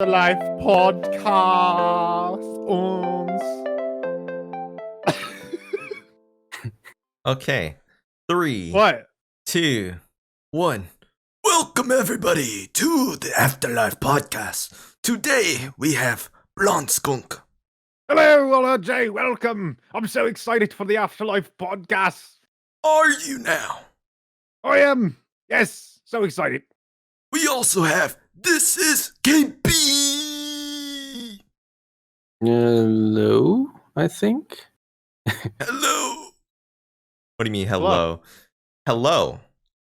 AfterLife Podcast uns. Okay. 3, What? 2, 1. Welcome everybody to the AfterLife Podcast. Today we have Blondskunk. Hello, AllOutJay. Welcome. I'm so excited for the AfterLife Podcast. Are you now? I am. Yes, so excited. We also have This is KB. Hello, I think. Hello. What do you mean, hello? Hello.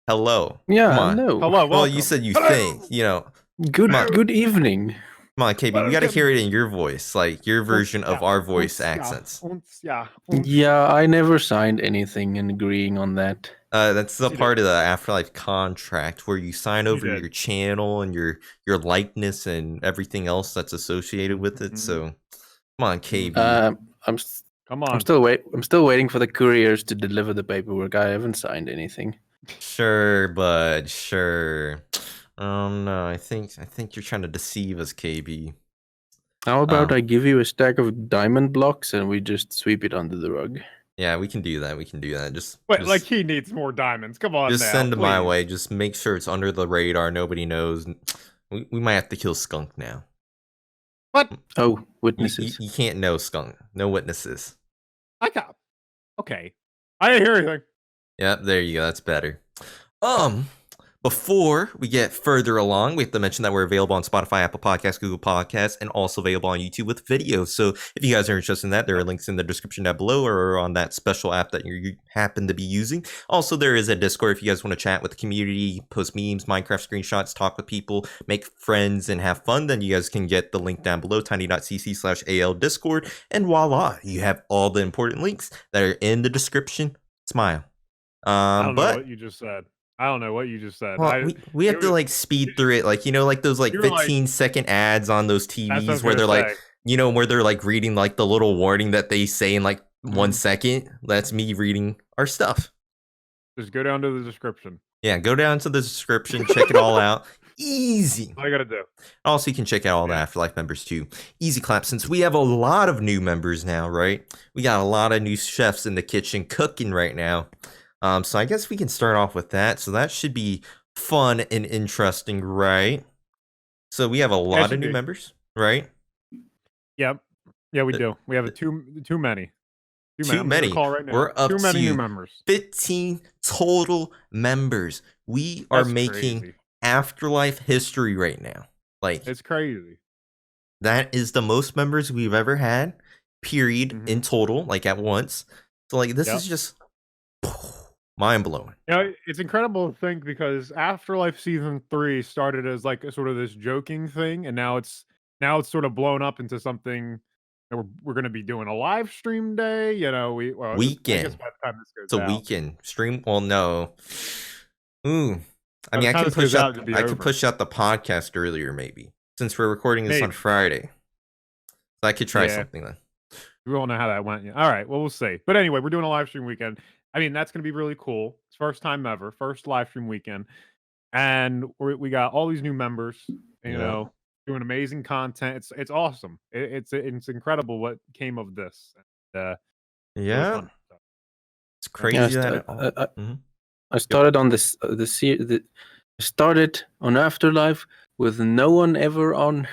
Hello. Yeah, Come on. hello. Hello, welcome. Well, you said you Hello. think, Good evening. Come on, KB, we gotta hear it in your voice, like your version of Yeah, our voice uns, accents. Yeah. Yeah, I never signed anything and agreeing on that. That's the You part of the AfterLife contract where you sign over did. your channel and your likeness and everything else that's associated with it. Mhm. So, come on, KB. Come on. I'm still waiting for the couriers to deliver the paperwork. I haven't signed anything. Sure, bud. Sure. No, I think you're trying to deceive us, KB. How about I give you a stack of diamond blocks and we just sweep it under the rug? Yeah, we can do that. Just Wait, just, like he needs more diamonds. Come on just now. send it my please. way. Just make sure it's under the radar. Nobody knows. We might have to kill Skunk now. What? Oh, You, witnesses. you can't know Skunk. No witnesses. I got. Okay. I didn't hear anything. Yep, there you go. That's better. Before we get further along, we have to mention that we're available on Spotify, Apple Podcasts, Google Podcasts, and also available on YouTube with videos. So if you guys are interested in that, there are links in the description down below or on that special app that you happen to be using. Also, there is a Discord if you guys want to chat with the community, post memes, Minecraft screenshots, talk with people, make friends, and have fun. Then you guys can get the link down below, tiny.cc/AL Discord. And voila, you have all the important links that are in the description. Smile. I don't know what you just said. Well, we have to like speed through it, like like those like you were like- 15-second ads on those That's what I TVs was where they're gonna like, say. where they're like reading like the little warning that they say in like 1 Mhm. second. That's me reading our stuff. Just go down to the description. Yeah, go down to the description, check it all out. Easy. All you gotta do. Also, you can check out all the AfterLife members too. Easy clap, since we have a lot of new members now, right? We got a lot of new chefs in the kitchen cooking right now. So I guess we can start off with that. So that should be fun and interesting, right? So we have a lot of should new be. members, right? Yep. Yeah, we The- do. We have too many. Too many. Call right now. We're up too many to new members. 15 total members. We are That's making crazy. AfterLife history right now. Like, It's crazy. that is the most members we've ever had, period, Mhm. in total, like at once. So like this Yep. is just mind blowing. You know, it's incredible to think because AfterLife season 3 started as like a sort of this joking thing, and now it's sort of blown up into something that we're going to be doing a live stream day. You know, I guess Weekend. by the time this goes It's a out, weekend stream. Well, no. Ooh. I By mean, the I time can this goes push out, out. it'll be I can over. push out the podcast earlier, maybe, since we're recording this on Maybe. Friday. So I could try Yeah. something then. We won't know how that went yet. All right, well, we'll see. But anyway, we're doing a live stream weekend. I mean, that's going to be really cool. It's first time ever, first live stream weekend, and we got all these new members. You Yeah. know, doing amazing content. It's awesome. It's incredible what came of this. Really Yeah, fun. So, it's crazy Yeah, that. I started on this. I started on AfterLife with no one ever on,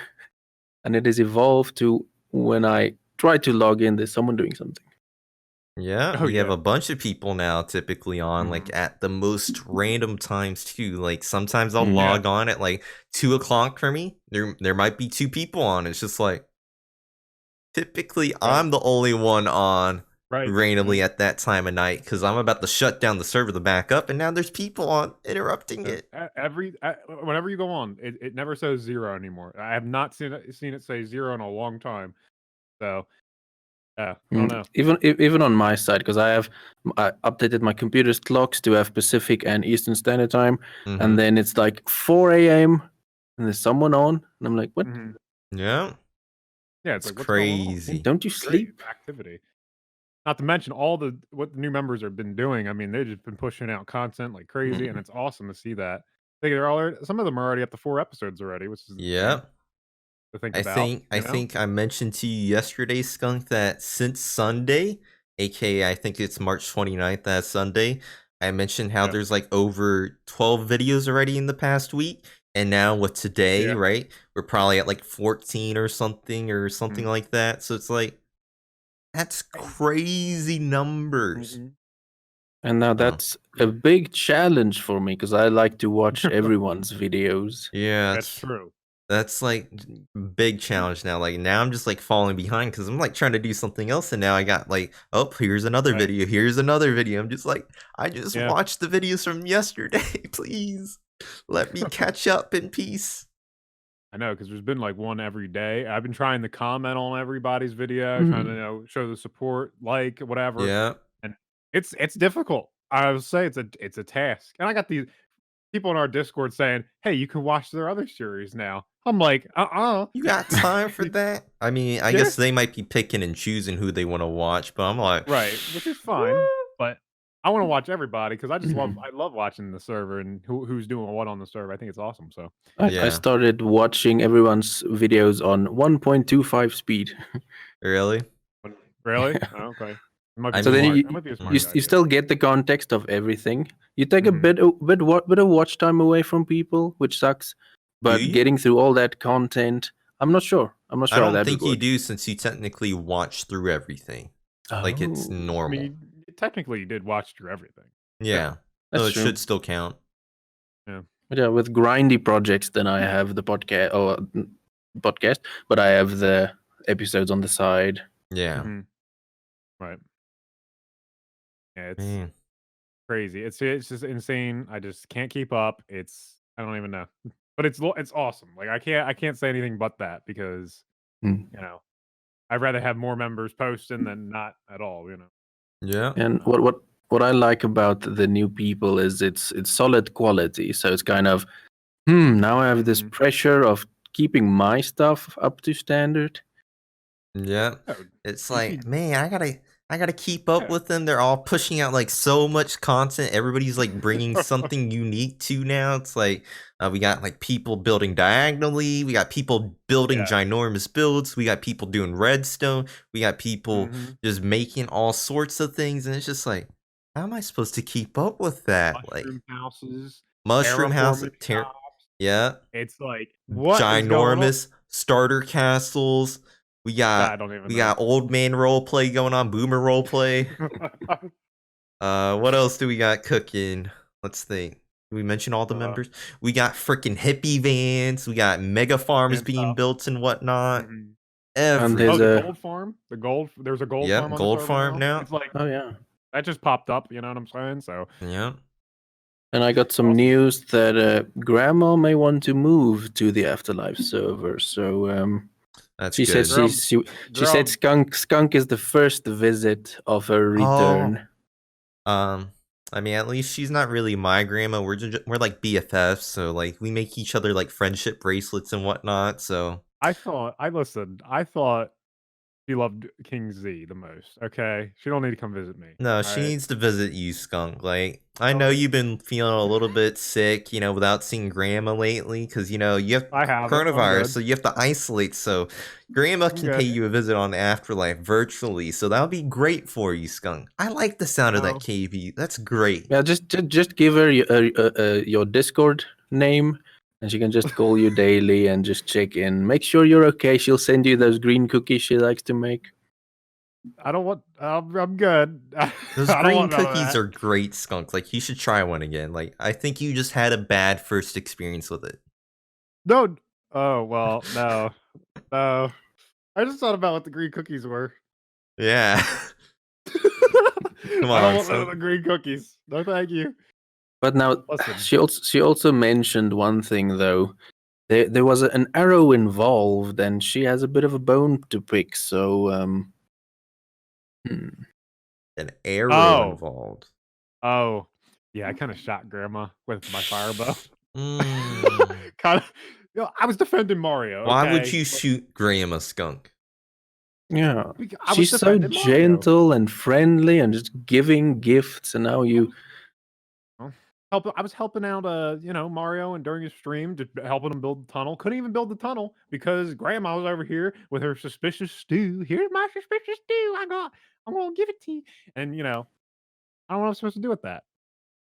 and it has evolved to when I try to log in, there's someone doing something. Yeah, Oh, we have yeah. a bunch of people now typically on like at the most random times too. Like sometimes I'll Mm. log on at like 2 o'clock for me. There might be 2 people on. It's just like typically I'm the only one on right. randomly at that time of night because I'm about to shut down the server to back up, and now there's people on interrupting it. Whenever you go on, it never says 0 anymore. I have not seen it say 0 in a long time. So, yeah, I don't know. Even on my side, because I updated my computer's clocks to have Pacific and Eastern Standard Time, Mhm. and then it's like 4 a.m. and there's someone on, and I'm like, what? Mhm. Yeah, Yeah, it's like, what's going on? crazy. Don't you Great sleep? activity. Not to mention what the new members have been doing. I mean, they've just been pushing out content like crazy, and it's awesome to see that. Some of them are already up to 4 episodes already, which is insane. Yeah. to think I about. think You I know? think I mentioned to you yesterday, Skunk, that since Sunday, aka I think it's March 29th, that Sunday, I mentioned how Yeah. there's like over 12 videos already in the past week. And now with today, Yeah. right, we're probably at like 14 or something Mhm. like that. So it's like that's crazy numbers. Mhm. And now Oh. that's a big challenge for me because I like to watch everyone's videos. Yeah, That's true. that's like big challenge now. Like now I'm just like falling behind because I'm like trying to do something else, and now I got like, oh, here's another Right. video, here's another video. I'm just like, I just Yeah. watched the videos from yesterday. Please let me catch up in peace. I know, because there's been like one every day. I've been trying to comment on everybody's video, trying to show the support, like whatever, Yeah, and it's difficult. I would say it's a task, and I got these people in our Discord saying, "Hey, you can watch their other series now." I'm like, you got time for that? I mean, I Yeah, guess they might be picking and choosing who they want to watch, but I'm like, right, which is fine, but I want to watch everybody because I love watching the server and who's doing what on the server. I think it's awesome. So I yeah, started watching everyone's videos on 1.25 speed. really? really, oh, okay, it might be I So then mean, smart. That might be a smart you idea. still get the context of everything. You take a Mhm. bit of watch time away from people, which sucks. do But you? getting through all that content, I'm not sure. I'm not I sure how don't that would think you work. do since you technically watch through everything. Like it's Oh, I mean, normal. technically, you did watch through everything. Yeah. So that's it true. should still count. Yeah. But yeah, with grindy projects, then I have the podcast, but I have the episodes on the side. Yeah. Mhm. Right. Yeah, it's Man. crazy. It's just insane. I just can't keep up. I don't even know. But it's awesome. Like I can't say anything but that because, Hmm. you know, I'd rather have more members posting than not at all, you know. Yeah. And what I like about the new people is it's solid quality. So it's kind of now I have this Mhm. pressure of keeping my stuff up to standard. Yeah. Oh, It's you see, like, man, I gotta keep up yeah. with them. They're all pushing out like so much content. Everybody's like bringing something unique to now. It's like we got like people building diagonally. We got people building Yeah. ginormous builds. We got people doing redstone. We got people Mhm. just making all sorts of things, and it's just like, how am I supposed to keep up with that? Like Mushroom houses, mushroom house, terraforming tear, shops. yeah, It's like, what is going on? ginormous starter castles. We I got don't even we know. got old man role play going on, boomer role play. What else do we got cooking? Let's think. Did we mention all the members? We got freaking hippie vans. We got mega farms And being stuff. built and whatnot. Mhm. And Oh, there's the Everything. a gold farm? There's a gold Yep, farm on the gold server farm now. now. It's like oh yeah. that just popped up, you know what I'm saying? So Yep, And I got some awesome. news that Grandma may want to move to the Afterlife server. So that's she said good. Girl, she said girl, Skunk is the first visit of her Oh, return. I mean, at least she's not really my grandma. We're like BFFs, so like we make each other like friendship bracelets and whatnot. So I thought she loved King Z the most. Okay, she don't need to come visit me. no, All she right. needs to visit you, Skunk. Like, I know Oh, you've been feeling a little bit sick, without seeing Grandma lately, because, you have I haven't. I'm coronavirus, good. so you have to isolate. So, Grandma I'm can pay good. you a visit on the afterlife virtually. So, that'll be great for you, Skunk. I like the sound of that No, KB. That's great. Yeah, just give her your Discord name, and she can just call you daily and just check in. Make sure you're okay. She'll send you those green cookies she likes to make. I don't want. I'm good. Those I don't green want none of cookies that. are great, Skunk. Like, you should try one again. Like, I think you just had a bad first experience with it. No. Oh well, no, no. I just thought about what the green cookies were. Yeah. Come I don't on, want none of Skunk. the green cookies. No, thank you. But now Listen. she also mentioned one thing though. There was an arrow involved, and she has a bit of a bone to pick. So hmm. An arrow Oh, involved. oh, yeah. I kind of shot Grandma with my fire bow. Mm. Kind of. I was defending Mario. Why would Okay, you shoot Grandma Skunk? Yeah, I was she's so defending Mario. gentle and friendly and just giving gifts, and now you I was helping out, Mario, and during his stream, just helping him build the tunnel. Couldn't even build the tunnel because Grandma was over here with her suspicious stew. Here's my suspicious stew. I'm gonna give it to you. And I don't know what I'm supposed to do with that.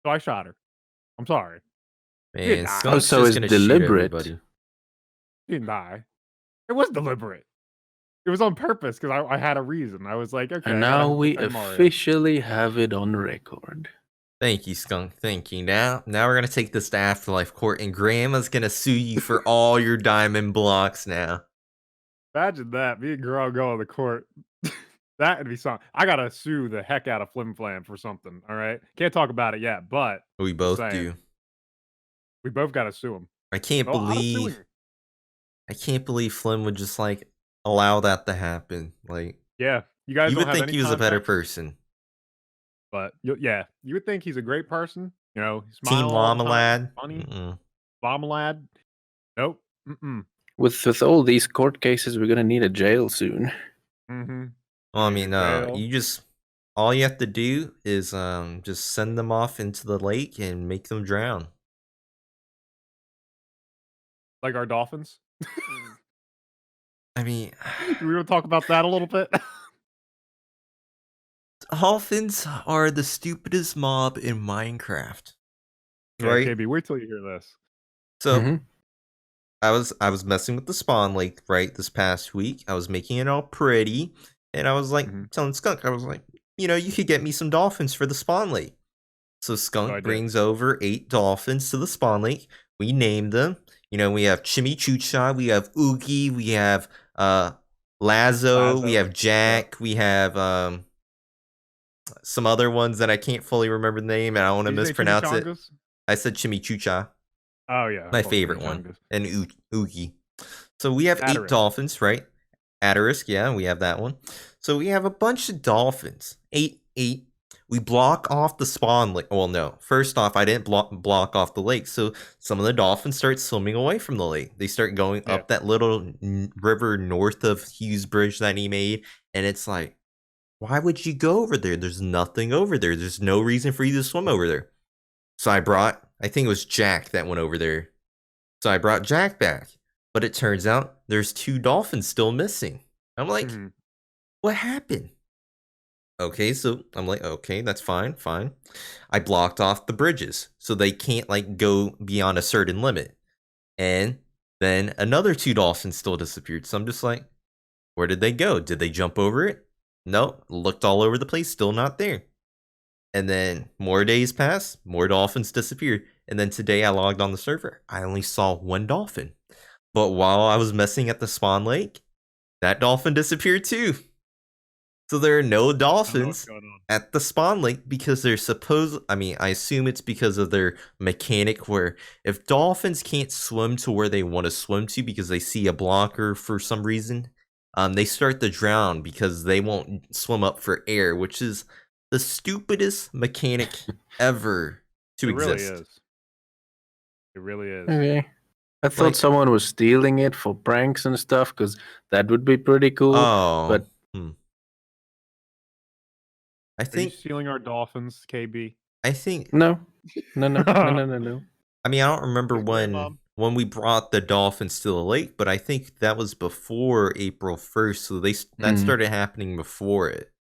So I shot her. I'm sorry. She didn't Man, die. Oh, Skunk's so just it's gonna shoot deliberate. everybody. She didn't die. It was deliberate. It was on purpose because I had a reason. I was like, okay, And I gotta now we defend Mario. officially have it on record. Thank you, Skunk. Thank you. Now we're gonna take this to Afterlife Court, and Grandma's gonna sue you for all your diamond blocks now. Imagine that. Me and Girl go on the court. That would be something. I gotta sue the heck out of Flim Flam for something. All right, can't talk about it yet, but We just both saying, do. we both gotta sue him. I can't A lot of suing. believe Flynn would just like allow that to happen. Like, Yeah, you guys you don't would have think any he was a better contacts, person. but you would think he's a great person. He Team smile all the Llama time, Lad. funny, Mm-mm. Llama Lad. Nope. Mm-mm. With all these court cases, we're gonna need a jail soon. Mm-hmm. Well, I Need a mean, jail. all you have to do is just send them off into the lake and make them drown. Like our dolphins. I mean, Do we want to talk about that a little bit? dolphins are the stupidest mob in Minecraft, Yeah, right? KB, wait till you hear this. So Mhm. I was messing with the spawn lake right this past week. I was making it all pretty, and I was like Mhm. telling Skunk, I was like, you could get me some dolphins for the spawn lake. So I Skunk did. brings over 8 dolphins to the spawn lake. We named them. We have Chimichucha, we have Oogie, we have Lazo, we have Jack, we have some other ones that I can't fully remember the name, and I don't want to Did you say mispronounce it. chimichangas? I said Chimichucha, Oh yeah, my well, favorite one, chimichangas. and Oogie. So we have 8 Atarisk. dolphins, right? Atarisk, yeah, we have that one. So we have a bunch of dolphins. 8. We block off the spawn lake. Well, no. First off, I didn't block off the lake. So some of the dolphins start swimming away from the lake. They start going Yeah. up that little river north of Hughes Bridge that he made. And it's like, why would you go over there? There's nothing over there. There's no reason for you to swim over there. So I think it was Jack that went over there. So I brought Jack back. But it turns out there's 2 dolphins still missing. I'm like, Mhm. what happened? Okay, so I'm like, okay, that's fine. I blocked off the bridges, so they can't like go beyond a certain limit. And then another 2 dolphins still disappeared. So I'm just like, where did they go? Did they jump over it? No, looked all over the place, still not there. And then more days passed, more dolphins disappeared. And then today I logged on the server. I only saw 1 dolphin. But while I was messing at the spawn lake, that dolphin disappeared too. So there are no dolphins at the spawn lake because they're I assume it's because of their mechanic where if dolphins can't swim to where they want to swim to because they see a blocker for some reason, they start to drown because they won't swim up for air, which is the stupidest mechanic ever to exist. It really is. Okay. I thought someone was stealing it for pranks and stuff because that would be pretty cool. Oh, but I Are you think stealing our dolphins, KB? I think no. I mean, I don't remember Just Grandmom. when we brought the dolphins to the lake, but I think that was before April 1st, so that started happening before it.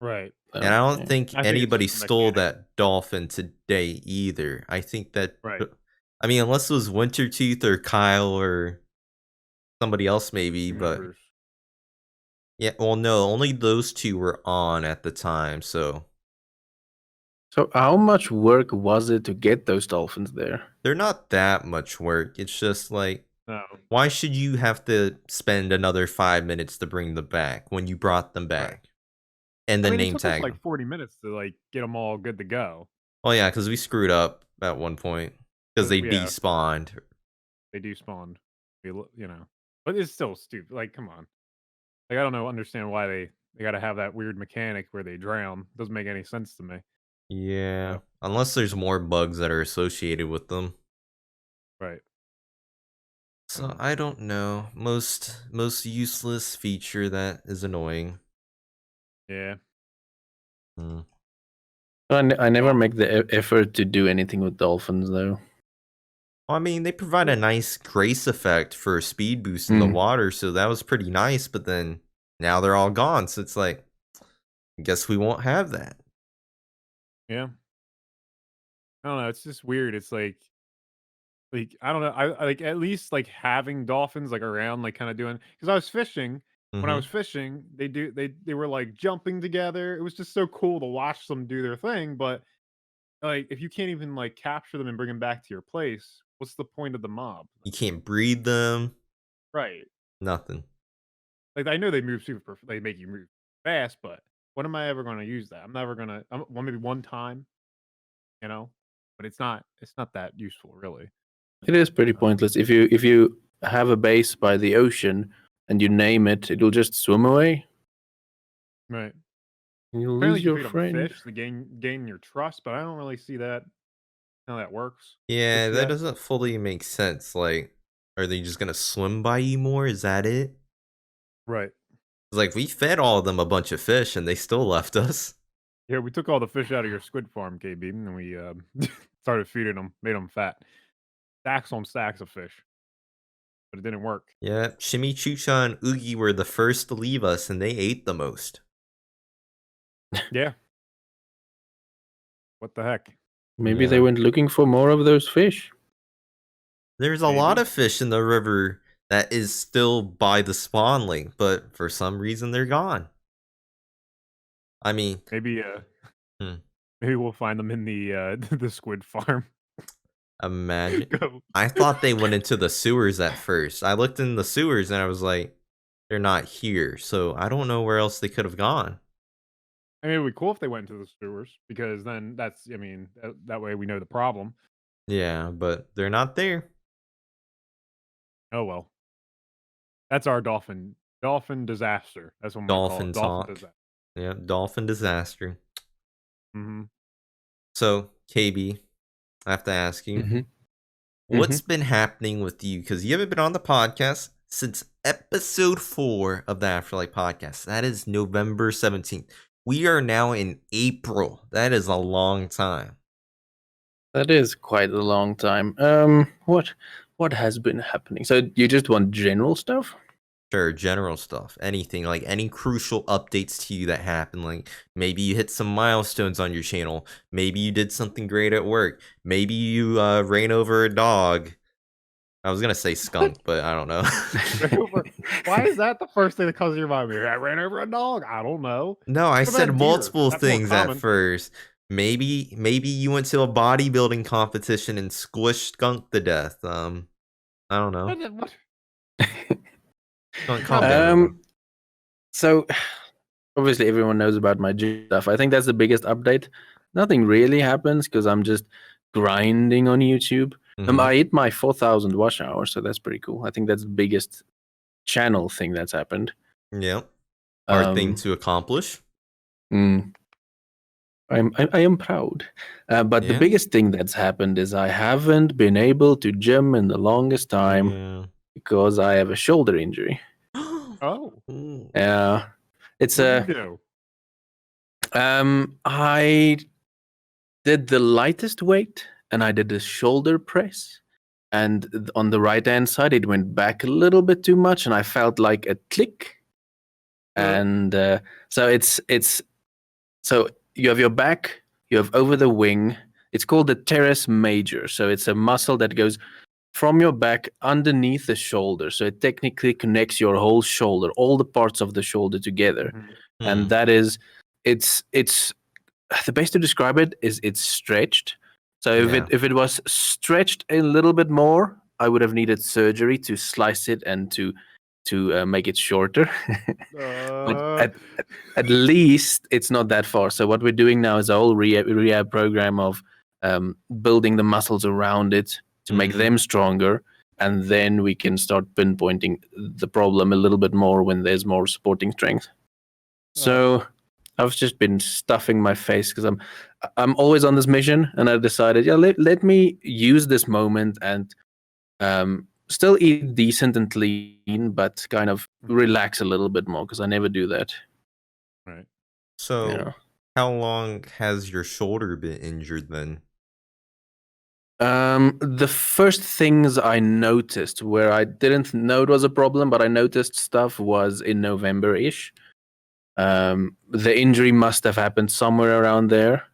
Right. And I don't think I think it's anybody just a stole mechanic. that dolphin today either. I think that Right. I mean, unless it was Wintertooth or Kyle or somebody else maybe, Team but members. yeah, well no, only those 2 were on at the time, so So how much work was it to get those dolphins there? they're not that much work. It's just like, No. why should you have to spend another 5 minutes to bring them back when you brought them back? Right. And then I mean, name it took us tag like them. 40 minutes to get them all good to go. Oh yeah, because we screwed up at one point because they Yeah. despawned. They despawned. But it's still stupid. Like, come on. Like, I don't understand why they got to have that weird mechanic where they drown. Doesn't make any sense to me. Yeah, unless there's more bugs that are associated with them. Right. So I don't know. Most useless feature that is annoying. Yeah. I never make the effort to do anything with dolphins though. I mean, they provide a nice grace effect for speed boost in the water, so that was pretty nice. But then now they're all gone, so it's like, I guess we won't have that. Yeah. I don't know. It's just weird. It's like I don't know. I like at least like having dolphins like around, like kind of doing because I was fishing. When I was fishing, they were like jumping together. It was just so cool to watch them do their thing. But like, if you can't even like capture them and bring them back to your place, what's the point of the mob? You can't breed them. Right. Nothing. Like I know they move super. They make you move fast, but when am I ever going to use that? I'm never gonna. Well, maybe one time, you know. But it's not. It's not that useful, really. It is pretty pointless. If you have a base by the ocean and you name it, it'll just swim away. Right. And you'll Apparently, lose you your feed them friend. fish to gain your trust, but I don't really see that how that works. Yeah, Just that yet. doesn't fully make sense. Like, are they just gonna swim by you more? Is that it? Right. It's like we fed all of them a bunch of fish and they still left us. Yeah, we took all the fish out of your squid farm, KB, and we started feeding them, made them fat. Stacks on stacks of fish. But it didn't work. Yeah, Shimmy, Chucha, and Oogie were the first to leave us and they ate the most. Yeah. What the heck? Maybe they Yeah. went looking for more of those fish. There's a lot Maybe. of fish in the river that is still by the spawn link, but for some reason they're gone. I mean, Maybe Hmm. maybe we'll find them in the the squid farm. imagine. Go. I thought they went into the sewers at first. I looked in the sewers and I was like, they're not here. So I don't know where else they could have gone. I mean, it'd be cool if they went into the sewers because then that's, I mean, that way we know the problem. Yeah, but they're not there. Oh well. That's our dolphin disaster. That's what I'm gonna call Dolphin it. Dolphin talk. disaster. Yeah, dolphin disaster. Mm-hmm. So, KB, I have to ask you, Mm-hmm. what's been happening with you? Because you haven't been on the podcast since episode 4 of the AfterLife podcast. That is November 17th. We are now in April. That is a long time. That is quite a long time. What has been happening? So you just want general stuff? Sure, general stuff. Anything, like any crucial updates to you that happen. Like maybe you hit some milestones on your channel. Maybe you did something great at work. Maybe you ran over a dog. I was gonna say skunk, but I don't know. Why is that the first thing that comes to your mind? I ran over a dog. I don't know. No, I What said about deer? multiple That's more things at common. first. Maybe you went to a bodybuilding competition and squished skunk to death. I don't know. What? Calm down. So obviously everyone knows about my gym stuff. I think that's the biggest update. Nothing really happens because I'm just grinding on YouTube. I hit my 4,000 watch hours, so that's pretty cool. I think that's the biggest channel thing that's happened. Yep. Hard thing to accomplish. I am proud. But the Yeah. biggest thing that's happened is I haven't been able to gym in the longest time because I have a shoulder injury. Oh. Yeah. It's What did you do? I did the lightest weight and I did a shoulder press. And on the right hand side, it went back a little bit too much, and I felt like a click. And so it's so you have your back, you have over the wing. It's called the teres major. So it's a muscle that goes from your back underneath the shoulder. So it technically connects your whole shoulder, all the parts of the shoulder together. And that is, it's the best to describe it is it's stretched. So if it was stretched a little bit more, I would have needed surgery to slice it and to make it shorter. But at least it's not that far. So what we're doing now is a whole rehab program of building the muscles around it to make them stronger, and then we can start pinpointing the problem a little bit more when there's more supporting strength. So I've just been stuffing my face because I'm always on this mission, and I decided, let me use this moment and still eat decent and clean, but kind of relax a little bit more because I never do that. Right. So How long has your shoulder been injured then? The first things I noticed where I didn't know it was a problem, but I noticed stuff was in November-ish. The injury must have happened somewhere around there,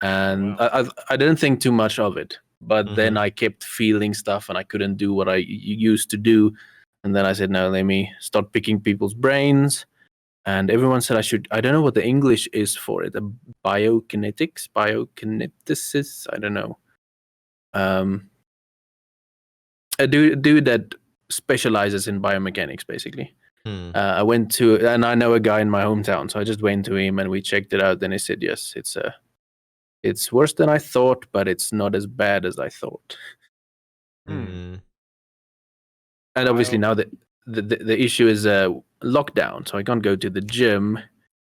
and wow. I didn't think too much of it. But then Mhm. I kept feeling stuff, and I couldn't do what I used to do. And then I said, "No, let me start picking people's brains." And everyone said I should. I don't know what the English is for it. Biokinetics. I don't know. A dude that specializes in biomechanics, basically. Hmm. I went to, and I know a guy in my hometown, so I just went to him and we checked it out. And he said, yes, it's worse than I thought, but it's not as bad as I thought. Hmm. And obviously Bio- now the issue is lockdown, so I can't go to the gym.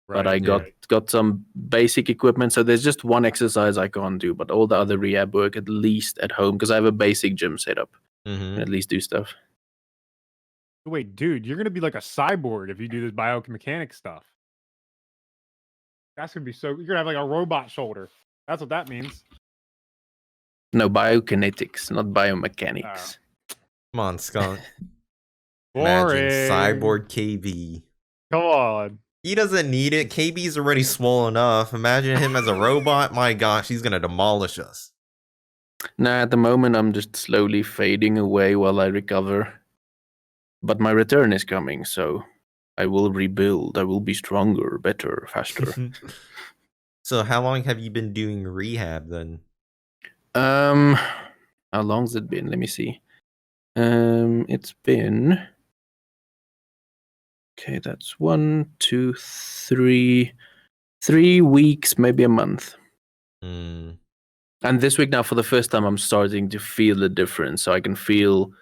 But right. I got some basic equipment, so there's just one exercise I can't do, but all the other rehab work at least at home because I have a basic gym setup. Mhm. And at least do stuff. Wait, dude, you're gonna be like a cyborg if you do this biomechanics stuff. That's gonna be so. You're gonna have like a robot shoulder. That's what that means. No, biokinetics, not biomechanics. Come on, Skunk. Boring. Imagine Cyborg KB. Come on. He doesn't need it. KB's already small enough. Imagine him as a robot. My gosh, he's gonna demolish us. Nah, at the moment I'm just slowly fading away while I recover. But my return is coming, so I will rebuild. I will be stronger, better, faster. So how long have you been doing rehab then? How long's it been? Let me see. It's been okay, that's 1, 2, 3 weeks, maybe a month. Hmm. And this week now, for the first time, I'm starting to feel the difference. So I can feel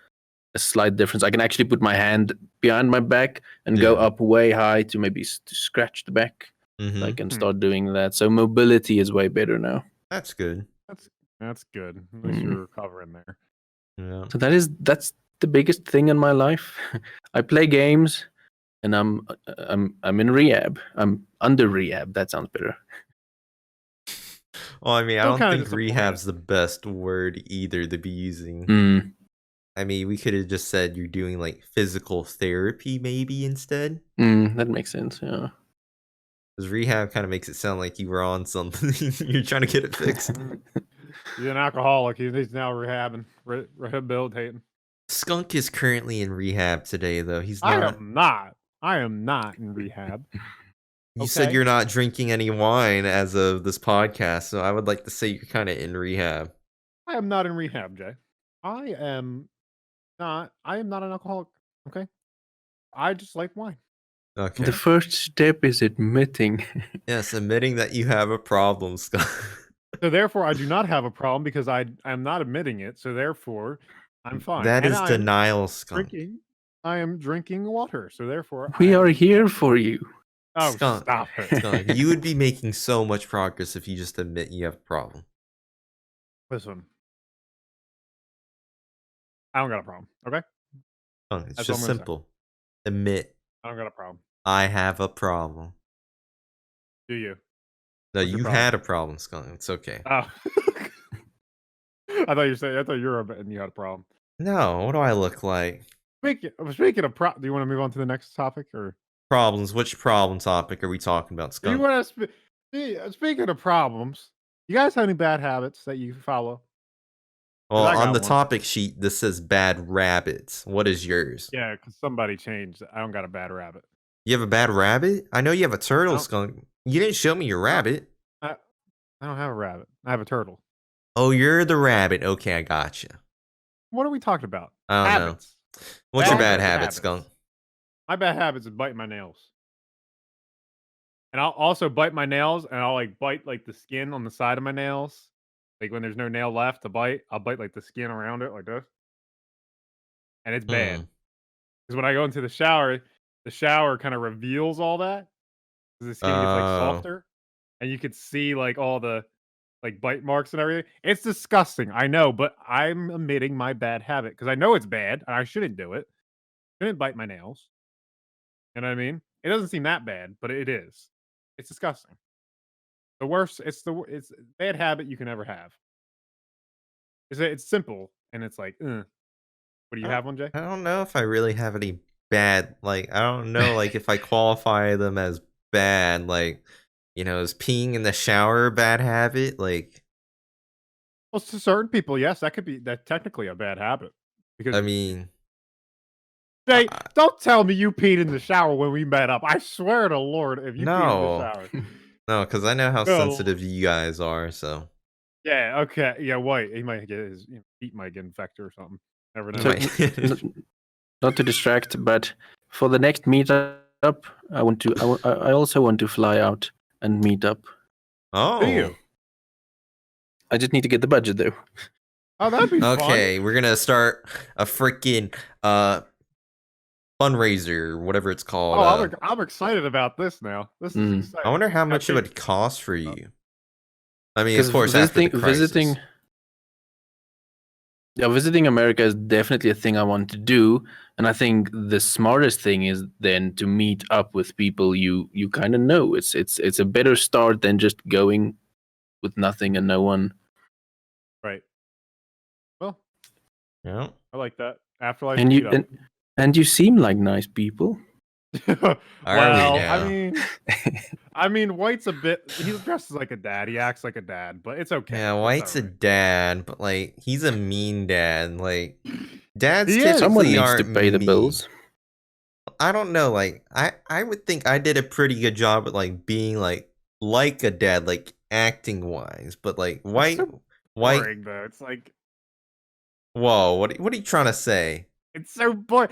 a slight difference. I can actually put my hand behind my back and go Yeah. up way high to maybe to scratch the back. Mhm. I can start doing that. So mobility is way better now. That's good. That's good. At least you're recovering there. Yeah. So that's the biggest thing in my life. I play games, and I'm in rehab. I'm under rehab. That sounds better. Well, I mean, I Still don't kinda think disappointed. rehab's the best word either to be using. Mm. I mean, we could have just said you're doing like physical therapy maybe instead. That makes sense. Yeah. Because rehab kind of makes it sound like you were on something. You're trying to get it fixed. He's an alcoholic. He's now rehabbing, rehabilitating. Skunk is currently in rehab today, though. He's I not. am not. I am not in rehab. You said Okay. you're not drinking any wine as of this podcast, so I would like to say you're kind of in rehab. I am not in rehab, Jay. I am not. I am not an alcoholic. Okay. I just like wine. Okay. The first step is admitting. Yes, admitting that you have a problem, Skunk. So therefore, I do not have a problem because I am not admitting it. So therefore, I'm fine. That And is I am denial, Skunk. drinking. I am drinking water. So therefore, We I are am here for you. Oh, Skunk. stop it. Skunk, you would be making so much progress if you just admit you have a problem. Listen. I don't got a problem. Okay. Skunk, it's That's all just I'm gonna say. simple. Admit I don't got a problem. I have a problem. Do you? No, What's your you've problem? had a problem, Skunk. It's okay. Oh. I thought you said. I thought you were and you had a problem. No, what do I look like? Speaking of do you want to move on to the next topic or? Problems. Which problem topic are we talking about, Do you Skunk? want to speaking of problems? You guys have any bad habits that you follow? Well, I on got the one. topic sheet, this says bad rabbits. What is yours? Yeah, because somebody changed. I don't got a bad rabbit. You have a bad rabbit? I know you have a turtle, don't- Skunk. You didn't show me your rabbit. I don't have a rabbit. I have a turtle. Oh, you're the rabbit. Okay, I gotcha. What are we talking about? I don't know. Habits. What's your bad Bad habit, habits. Skunk? My bad habits is biting my nails. And I'll also bite my nails, and I'll like bite like the skin on the side of my nails. Like when there's no nail left to bite, I'll bite like the skin around it like this. And it's bad. Because when I go into the shower kind of reveals all that. 'Cause the skin gets like Oh. softer. And you could see like all the like bite marks and everything. It's disgusting. I know, but I'm admitting my bad habit because I know it's bad and I shouldn't do it. Shouldn't bite my nails. You know what I mean? It doesn't seem that bad, but it is. It's disgusting. The worst. It's a bad habit you can ever have. It's simple and it's like, what do you I have one, Jay? I don't know if I really have any bad, like, I don't know, like, if I qualify them as bad, like, is peeing in the shower a bad habit? Like, Well, to certain people, yes, that's technically a bad habit because I mean, Jay, I, don't tell me you peed in the shower when we met up. I swear to Lord, if you peed in the no, shower, no, because I know how no. sensitive you guys are, so Yeah, okay, yeah, White, he might get his feet might get infected or something. Never you know. So, might. not to distract, but for the next meetup, I also want to fly out and meet up. Do Oh, you? I just need to get the budget though. Oh, that'd be fun. okay, we're gonna start a freaking fundraiser, whatever it's called. Oh, I'm excited about this now. This is Mm. I exciting. wonder how Now, much it Kate, would cost for you. I mean, of Because course, after the crisis. visiting America is definitely a thing I want to do, and I think the smartest thing is then to meet up with people you kind of know. It's a better start than just going with nothing and no one. right. Well, Yeah. I like that. Afterlife And you meetup. and you seem like nice people. Are we Well, now? I mean, White's a bit. He dresses like a dad. He acts like a dad, but it's okay. Yeah, It's White's a alright. dad, but like he's a mean dad. Like dads He is. Someone typically needs to aren't pay the mean. bills. I don't know. Like I would think I did a pretty good job at like being like a dad, like acting wise. But like It's so White. boring, though. It's like Whoa, what are you trying to say? it's so boring.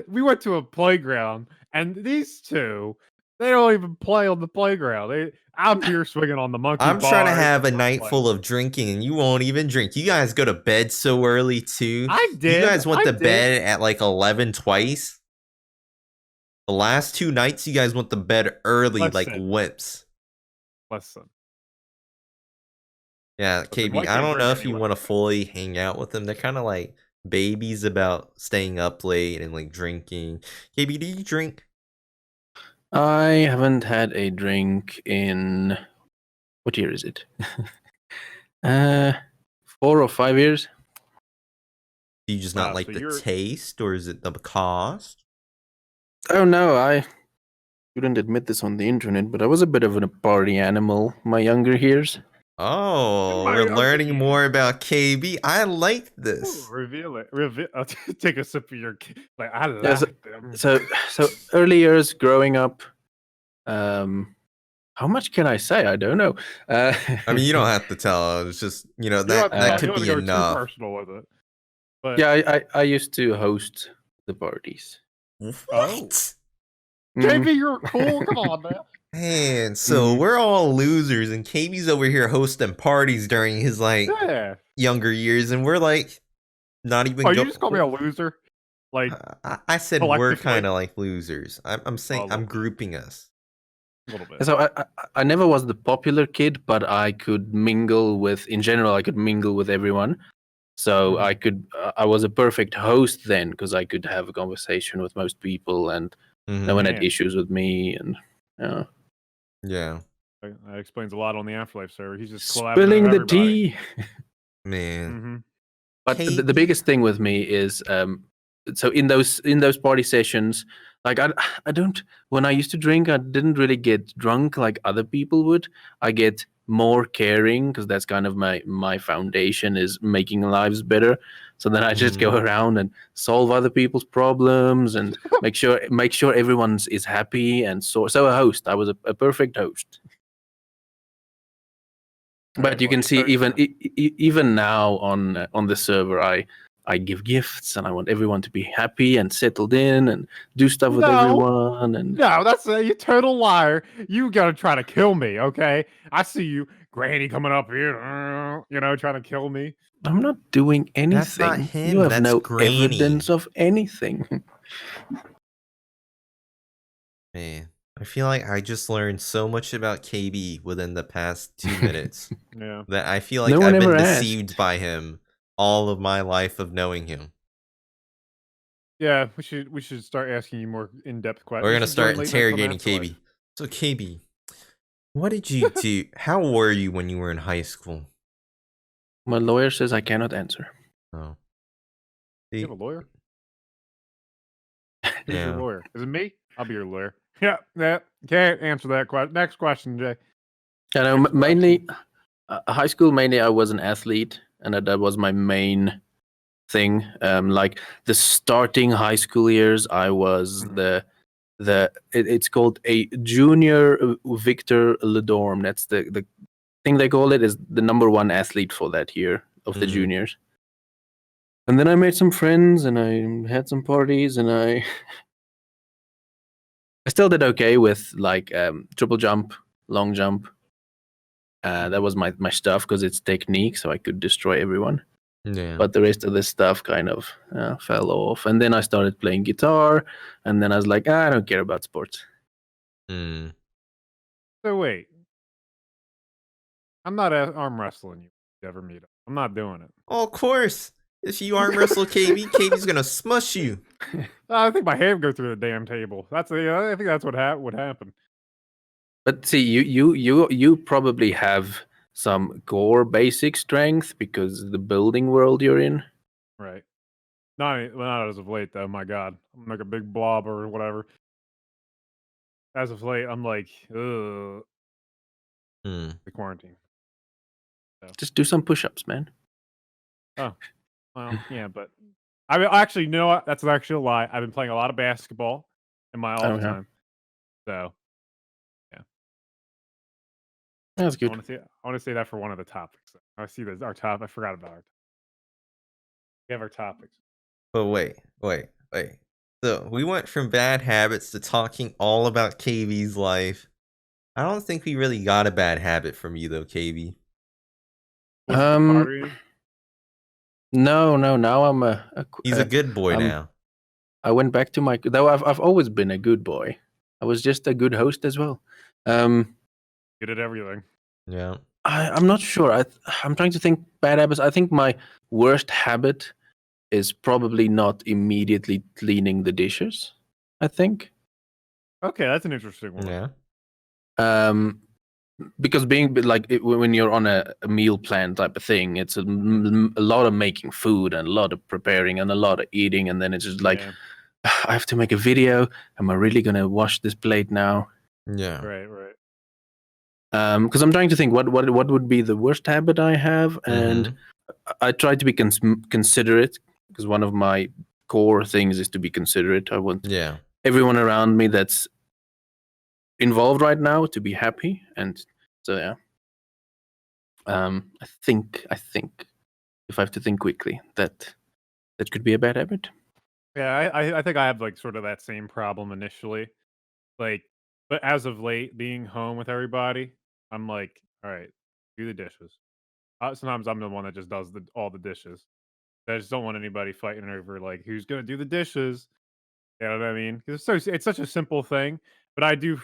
We went to a playground, and these two, they don't even play on the playground. I'm here swinging on the monkey I'm trying to bars. have a And we're night playing. full of drinking and you won't even drink. You guys go to bed so early too. I You did. guys went I to did. bed at like 11 twice. The last 2 nights you guys went to bed early like Listen. wimps. Listen. Yeah, Listen, KB, White I can't don't know drink if you anyway. want to fully hang out with them. They're kind of like babies about staying up late and like drinking. KB, do you drink? I haven't had a drink in what year is it? 4 or 5 years. Do you just not like So the you're taste or is it the cost? Oh no, I shouldn't admit this on the internet, but I was a bit of a party animal my younger years. Oh, my we're younger learning more about KB. I like this. reveal it. Reveal. Take a sip of your. Like I Yeah, like them. so early years growing up. How much can I say? I don't know. I mean, you don't have to tell. It's just You don't that have to tell. You could don't have be to go too enough. personal with it. But yeah, I used to host the parties. What? JP, you're cool. Come on, man. Man, so Mhm. we're all losers, and KB's over here hosting parties during his like Yeah. younger years, and we're like not even. Oh, you just call me a loser? Like I said we're collectively? kind of like losers. I'm saying a little I'm bit. grouping us. A little bit. So I never was the popular kid, but I could mingle with. In general, I could mingle with everyone. So I could. I was a perfect host then because I could have a conversation with most people, and no one had Man. issues with me. And Yeah, That explains a lot on the Afterlife server. He's just collabing spilling with the everybody. tea. man. Mm-hmm. But the KB? biggest thing with me is so in those party sessions, like I don't when I used to drink, I didn't really get drunk like other people would. I get more caring because that's kind of my foundation is making lives better. So then I just go around and solve other people's problems and make sure everyone's is happy and so a host. I was a perfect host. But you can see even now on the server, I give gifts and I want everyone to be happy and settled in and do stuff with everyone. And No, that's you total liar. You gotta try to kill me, okay? I see you, Granny, coming up here, trying to kill me. I'm not doing anything. That's not him, You have that's no Granny. evidence of anything. Man, I feel like I just learned so much about KB within the past 2 minutes Yeah. that I feel like No one I've been ever deceived asked. by him all of my life of knowing him. Yeah, we should start asking you more in-depth questions. We're gonna start interrogating KB. So KB, What did you do? How were you when you were in high school? My lawyer says I cannot answer. Oh, You have a lawyer? Who's your yeah. lawyer? Is it me? I'll be your lawyer. Yeah, yeah. Can't answer that question. Next question, Jay. You know, Next mainly high school. Mainly, I was an athlete, and that was my main thing. Like the starting high school years, I was it's called a junior Victor Ledorme. That's the thing they call it, is the number one athlete for that year of the Mhm. juniors. And then I made some friends, and I had some parties, and I still did okay with like triple jump, long jump. That was my stuff because it's technique, so I could destroy everyone. Yeah. But the rest of this stuff kind of fell off. And then I started playing guitar, and then I was like, I don't care about sports. Mm. So wait, I'm not arm wrestling you. If you ever meet up, I'm not doing it. Oh, of course. If you arm wrestle KB, KB's gonna smush you. I think my hand go through the damn table. I think that's what would happen. But see, you probably have some core basic strength because the building world you're in. Right. Not as of late though. My God, I'm like a big blob or whatever. As of late, I'm like, ugh, Hmm. the quarantine. Just do some push-ups, man. Oh, well, yeah, but I mean, actually, you know what? That's actually a lie. I've been playing a lot of basketball in my off Okay. time. So That's I good. want to say that for one of the topics. I see this our top. I forgot about it. We have our topics. But wait. So we went from bad habits to talking all about KB's life. I don't think we really got a bad habit from you though, KB. Was it the partying? No. Now I'm He's a good boy now. I went back to my. Though I've always been a good boy. I was just a good host as well. Good at everything. Yeah. I'm not sure. I'm trying to think bad habits. I think my worst habit is probably not immediately cleaning the dishes. I think. Okay, that's an interesting one. Yeah. Because when you're on a meal plan type of thing, it's a lot of making food and a lot of preparing and a lot of eating, and then it's just like, Yeah. I have to make a video. Am I really gonna wash this plate now? Yeah. Right. Because I'm trying to think what would be the worst habit I have, and I try to be considerate, because one of my core things is to be considerate. I want Yeah. everyone around me that's involved right now to be happy, and so yeah. I think if I have to think quickly, that could be a bad habit. Yeah, I think I have like sort of that same problem initially. Like, but as of late, being home with everybody, I'm like, all right, do the dishes. Sometimes I'm the one that just does all the dishes. I just don't want anybody fighting over like who's gonna do the dishes. You know what I mean? Because it's such a simple thing. But I do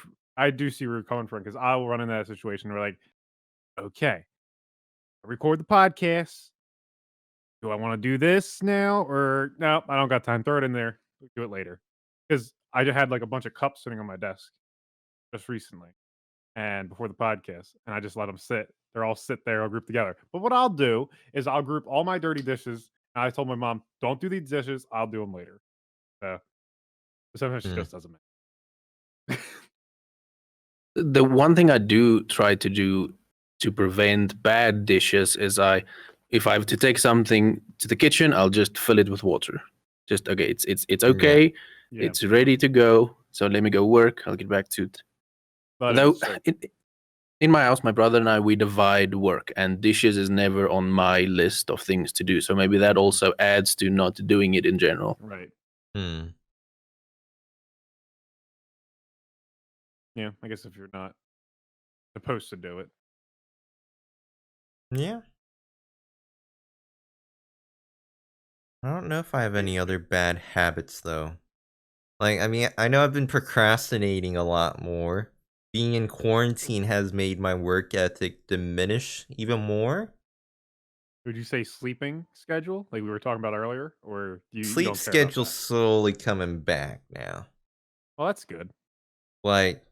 see where you're coming from because I will run into that situation where like, okay, I record the podcast. Do I want to do this now or no? I don't got time. Throw it in there. Do it later. Because I just had like a bunch of cups sitting on my desk just recently and before the podcast, and I just let them sit. They're all sit there, all grouped together. But what I'll do is I'll group all my dirty dishes. And I told my mom, don't do these dishes. I'll do them later. So sometimes she Mm. just doesn't. The one thing I do try to do to prevent bad dishes is if I have to take something to the kitchen, I'll just fill it with water. Just okay, it's okay. Yeah. It's ready to go. So let me go work. I'll get back to it. But Though in my house, my brother and I, we divide work, and dishes is never on my list of things to do. So maybe that also adds to not doing it in general. right. Hmm. Yeah. I guess if you're not supposed to do it. Yeah. I don't know if I have any other bad habits though. Like, I mean, I know I've been procrastinating a lot more. Being in quarantine has made my work ethic diminish even more. Would you say sleeping schedule, like we were talking about earlier, or you Sleep don't care about schedule's that? slowly coming back now. Well, that's good. Like,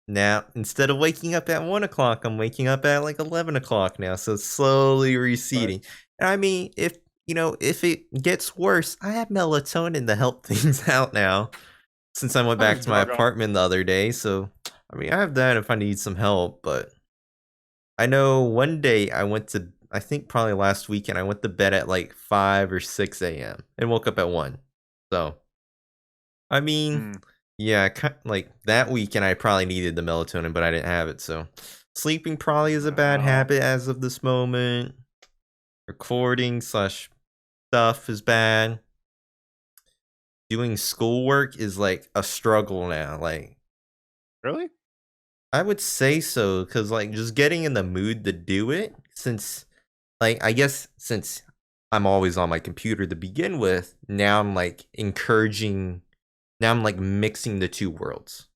now instead of waking up at 1 o'clock, I'm waking up at like 11 o'clock now. So it's slowly receding. And I mean, if it gets worse, I have melatonin to help things out now. Since I went back to my apartment the other day, so I mean, I have that if I need some help. But I know one day I think probably last weekend, I went to bed at like 5 or 6 a.m. and woke up at 1. So, I mean, yeah, like that weekend, I probably needed the melatonin, but I didn't have it. So, sleeping probably is a bad habit as of this moment. Recording / stuff is bad. Doing schoolwork is like a struggle now. Like, really? I would say so, because like just getting in the mood to do it, since like I guess since I'm always on my computer to begin with, now I'm like mixing the two worlds.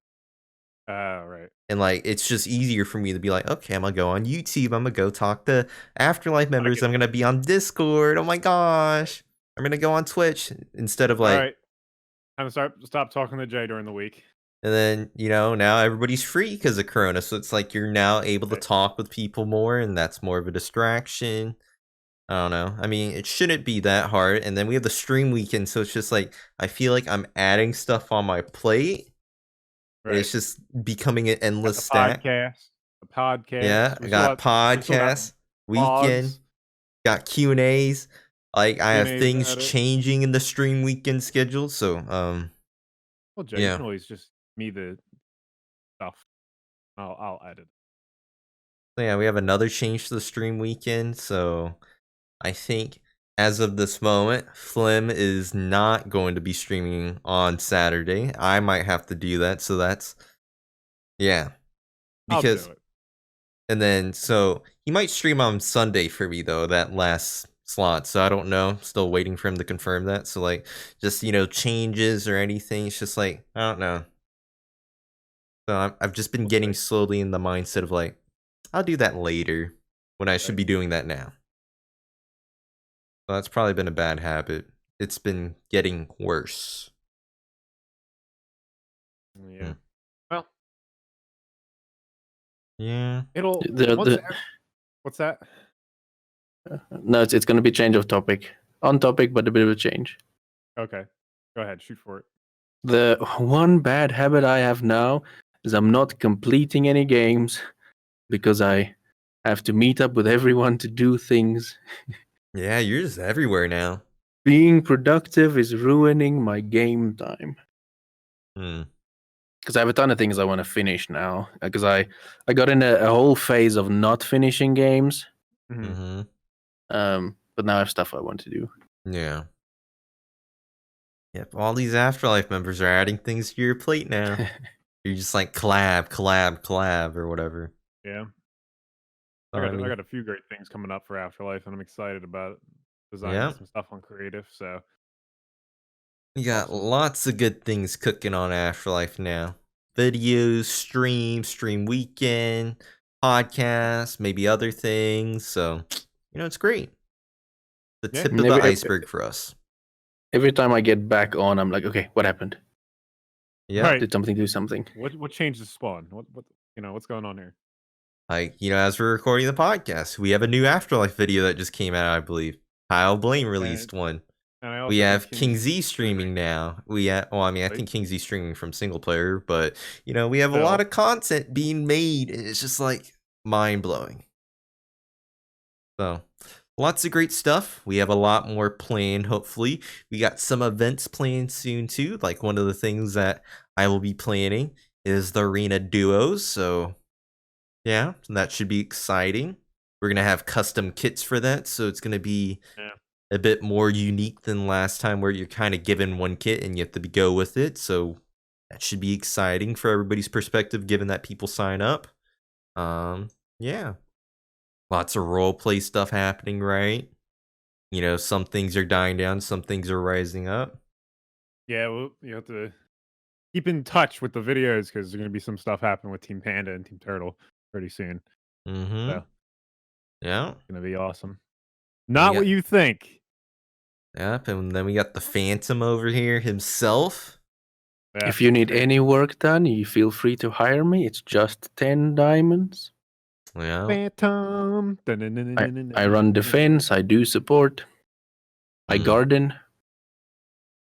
Right. And like it's just easier for me to be like, okay, I'm gonna go on YouTube, I'm gonna go talk to AfterLife members, I'm gonna be on Discord, oh my gosh, I'm gonna go on Twitch instead of like. All right. I'm gonna stop talking to Jay during the week. And then, now everybody's free because of Corona. So it's like you're now able to talk with people more, and that's more of a distraction. I don't know. I mean, it shouldn't be that hard. And then we have the stream weekend. So it's just like, I feel like I'm adding stuff on my plate. Right. And it's just becoming an endless stack. A podcast. Yeah, I got podcasts, weekend, got Q&As. Like, I have things changing in the stream weekend schedule. So, well, Jay, you can always just me the stuff. I'll add it. So yeah, we have another change to the stream weekend. So I think as of this moment, Flim is not going to be streaming on Saturday. I might have to do that. So that's because I'll do it. And then so he might stream on Sunday for me though, that last slot. So I don't know. Still waiting for him to confirm that. So like just changes or anything. It's just like I don't know. So I've just been getting slowly in the mindset of like, I'll do that later when I should be doing that now. So that's probably been a bad habit. It's been getting worse. Yeah. Well. Yeah. It'll. What's that? No, it's going to be change of topic. On topic, but a bit of a change. Okay. Go ahead. Shoot for it. The one bad habit I have now is I'm not completing any games because I have to meet up with everyone to do things. Yeah, you're just everywhere now. Being productive is ruining my game time. Because I have a ton of things I want to finish now. Because I got in a whole phase of not finishing games. Mm-hmm. But now I have stuff I want to do. Yeah. Yep, all these AfterLife members are adding things to your plate now. You're just like collab or whatever. Yeah. I got a few great things coming up for AfterLife, and I'm excited about designing some stuff on creative. So you got lots of good things cooking on AfterLife now. Videos, stream weekend, podcasts, maybe other things. So it's great. The tip of the iceberg for us. Every time I get back on, I'm like, okay, what happened? Yeah, right. Did something do something? What changed the spawn? What's going on here? Like, as we're recording the podcast, we have a new AfterLife video that just came out, I believe. Kyle Blaine released one. We have King Z streaming now. I think King Z streaming from single player, but we have a lot of content being made, and it's just like mind blowing. So lots of great stuff. We have a lot more planned, hopefully. We got some events planned soon too. Like one of the things that I will be planning is the arena duos. So yeah, that should be exciting. We're going to have custom kits for that. So it's going to be a bit more unique than last time where you're kind of given one kit and you have to go with it. So that should be exciting for everybody's perspective, given that people sign up. Yeah. Lots of roleplay stuff happening, right? Some things are dying down, some things are rising up. Yeah, well, you have to keep in touch with the videos because there's going to be some stuff happening with Team Panda and Team Turtle pretty soon. Mm-hmm. So, yeah. It's going to be awesome. Not what you think. Yep, and then we got the Phantom over here himself. Yeah. If you need any work done, you feel free to hire me. It's just 10 diamonds. Yeah. Phantom. I run defense. I do support. I Hmm. garden.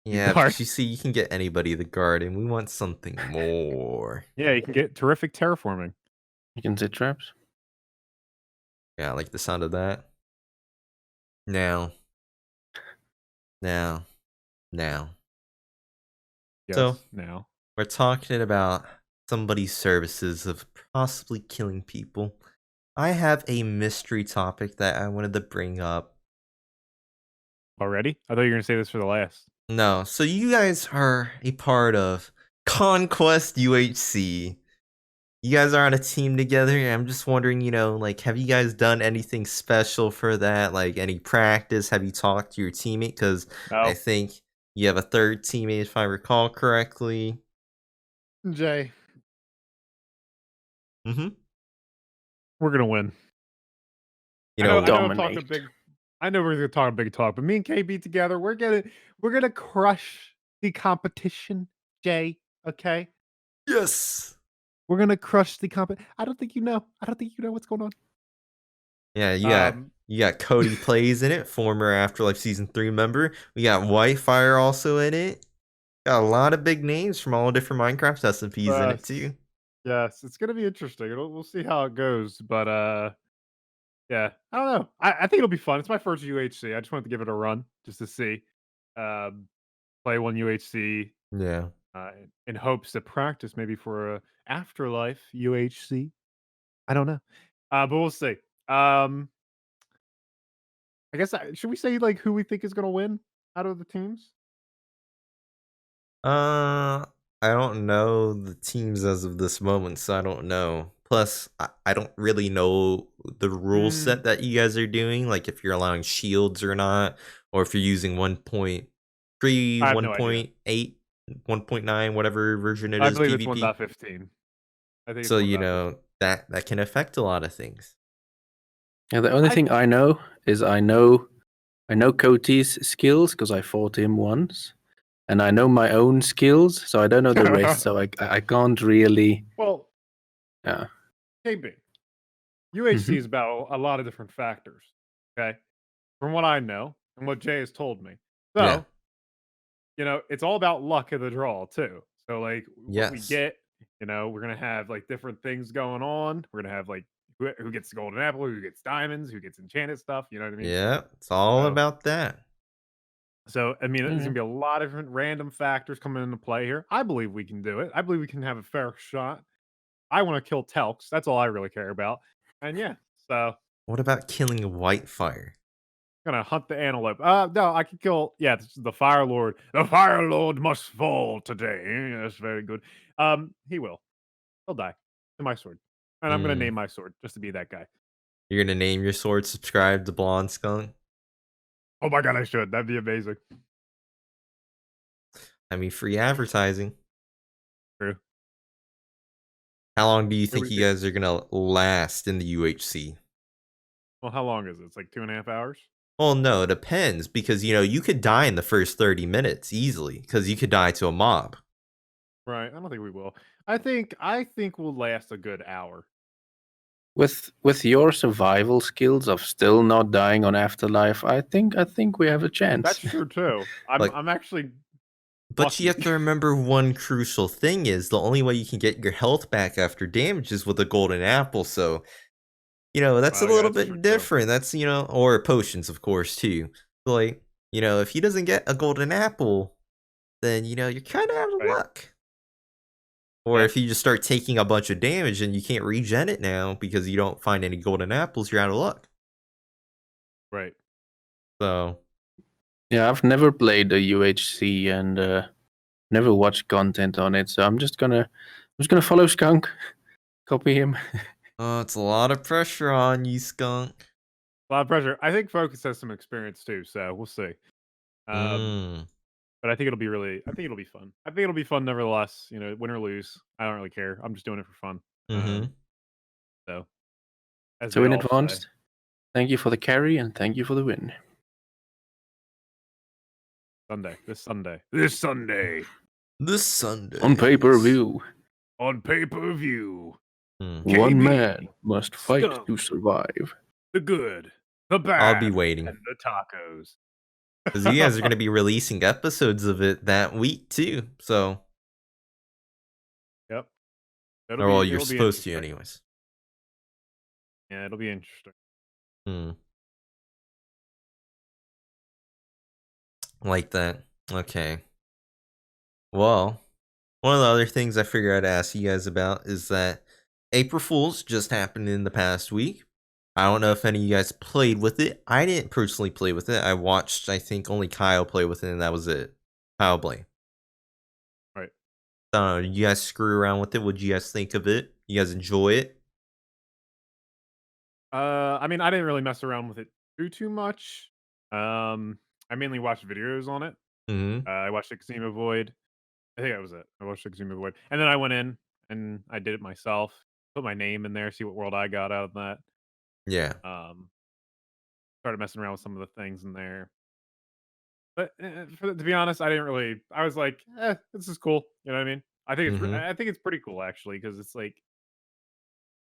Yeah, Guard. but you see, you can get anybody the garden. We want something more. Yeah, you can get terrific terraforming. You can set traps. Yeah, I like the sound of that. Now. Yes, So, now. we're talking about somebody's services of possibly killing people. I have a mystery topic that I wanted to bring up. Already? I thought you were going to say this for the last. No, so you guys are a part of Conquest UHC. You guys are on a team together, and I'm just wondering, like, have you guys done anything special for that? Like, any practice? Have you talked to your teammate? Because I Oh, think you have a third teammate, if I recall correctly. Jay, Mm-hmm. we're going to win. You I know know, I'm talking big. I know we're gonna talk big talk, but me and KB together, we're gonna crush the competition, Jay. Okay, Yes. we're gonna crush the I don't think you know. I don't think you know what's going on. yeah, Um, you got Cody Plays in it, former Afterlife Season 3 member. We got Whitefire also in it. Got a lot of big names from all different Minecraft SMPs in it too. yes, it's gonna be interesting. We'll see how it goes, but yeah, I don't know. I think it'll be fun. It's my first UHC. I just wanted to give it a run just to see, um, play one UHC. Yeah. In hopes to practice maybe for a afterlife UHC. I don't know, but we'll see. Um, I guess should we say like who we think is going to win out of the teams? I don't know the teams as of this moment, so I don't know. Plus, I don't really know the rule set that you guys are doing, like if you're allowing shields or not, or if you're using 1.3, I have no idea. 1.8, 1.9, whatever version it I is, believe it's PvP. 1.15. I think it's So, 1.15. that can affect a lot of things. Yeah, the only thing I know is I know Cody's skills because I fought him once, and I know my own skills, so I don't know the rest. So I can't really. Well, Yeah. KB, UHC is about a lot of different factors. Okay, from what I know and what Jay has told me. So, it's all about luck of the draw too. So like what we Yes. get, we're gonna have like different things going on. We're gonna have like who gets the golden apple, who gets diamonds, who gets enchanted stuff. You know what I mean? Yeah, it's all about that. So I mean, there's gonna be a lot of different random factors coming into play here. I believe we can do it. I believe we can have a fair shot. I want to kill Telks. That's all I really care about. And yeah, so What about killing a Whitefire? gonna hunt the antelope. No, I can kill. Yeah, this is the Fire Lord. The Fire Lord must fall today. That's very good. He will. He'll die to my sword, and I'm gonna name my sword just to be that guy. You're gonna name your sword subscribe to Blondskunk? Oh my god, I should. That'd be amazing. I mean, free advertising. True. How long do you think we you guys are gonna last in the UHC? Well, how long is it? It's like 2.5 hours. Well, no, it depends because you could die in the first 30 minutes easily because you could die to a mob. Right. I don't think we will. I think we'll last a good hour. With your survival skills of still not dying on Afterlife, I think we have a chance. That's true too. I'm actually. But you have to remember one crucial thing is the only way you can get your health back after damage is with a golden apple. So, that's a little bit different. That's, or potions, of course, too. So, like, if he doesn't get a golden apple, then, you're kind of out of luck. Or if you just start taking a bunch of damage and you can't regen it now because you don't find any golden apples, you're out of luck. Right. So. Yeah, I've never played the UHC and never watched content on it, so I'm just gonna follow Skunk, copy him. Oh, it's a lot of pressure on you, Skunk. A lot of pressure. I think Focus has some experience too, so we'll see. But I think it'll be I think it'll be fun. I think it'll be fun nevertheless. Win or lose, I don't really care. I'm just doing it for fun. So in advance, thank you for the carry and thank you for the win. This Sunday. This Sunday. On pay-per-view, On pay-per-view. Hmm. one KB, man must fight Skunk. to survive. The good, the bad, I'll be waiting. and the tacos. Because you guys are going to be releasing episodes of it that week too. So, Yep. or well, you're it'll be supposed to, interesting. anyways. Yeah, it'll be interesting. Hmm. Like that. Okay. Well, one of the other things I figured I'd ask you guys about is that April Fool's just happened in the past week. I don't know if any of you guys played with it. I didn't personally play with it. I watched, I think, only Kyle play with it, and that was it. Kyle Blame. Right. I don't know. Did you guys screw around with it? What did you guys think of it? You guys enjoy it? I mean, I didn't really mess around with it too much. I mainly watched videos on it. Mm-hmm. I watched Extreme Void. I think that was it. I watched Extreme Void, and then I went in and I did it myself. Put my name in there, see what world I got out of that. Yeah. Started messing around with some of the things in there. But to be honest, I didn't really. I was like, this is cool. You know what I mean? Mm-hmm. I think it's pretty cool actually because it's like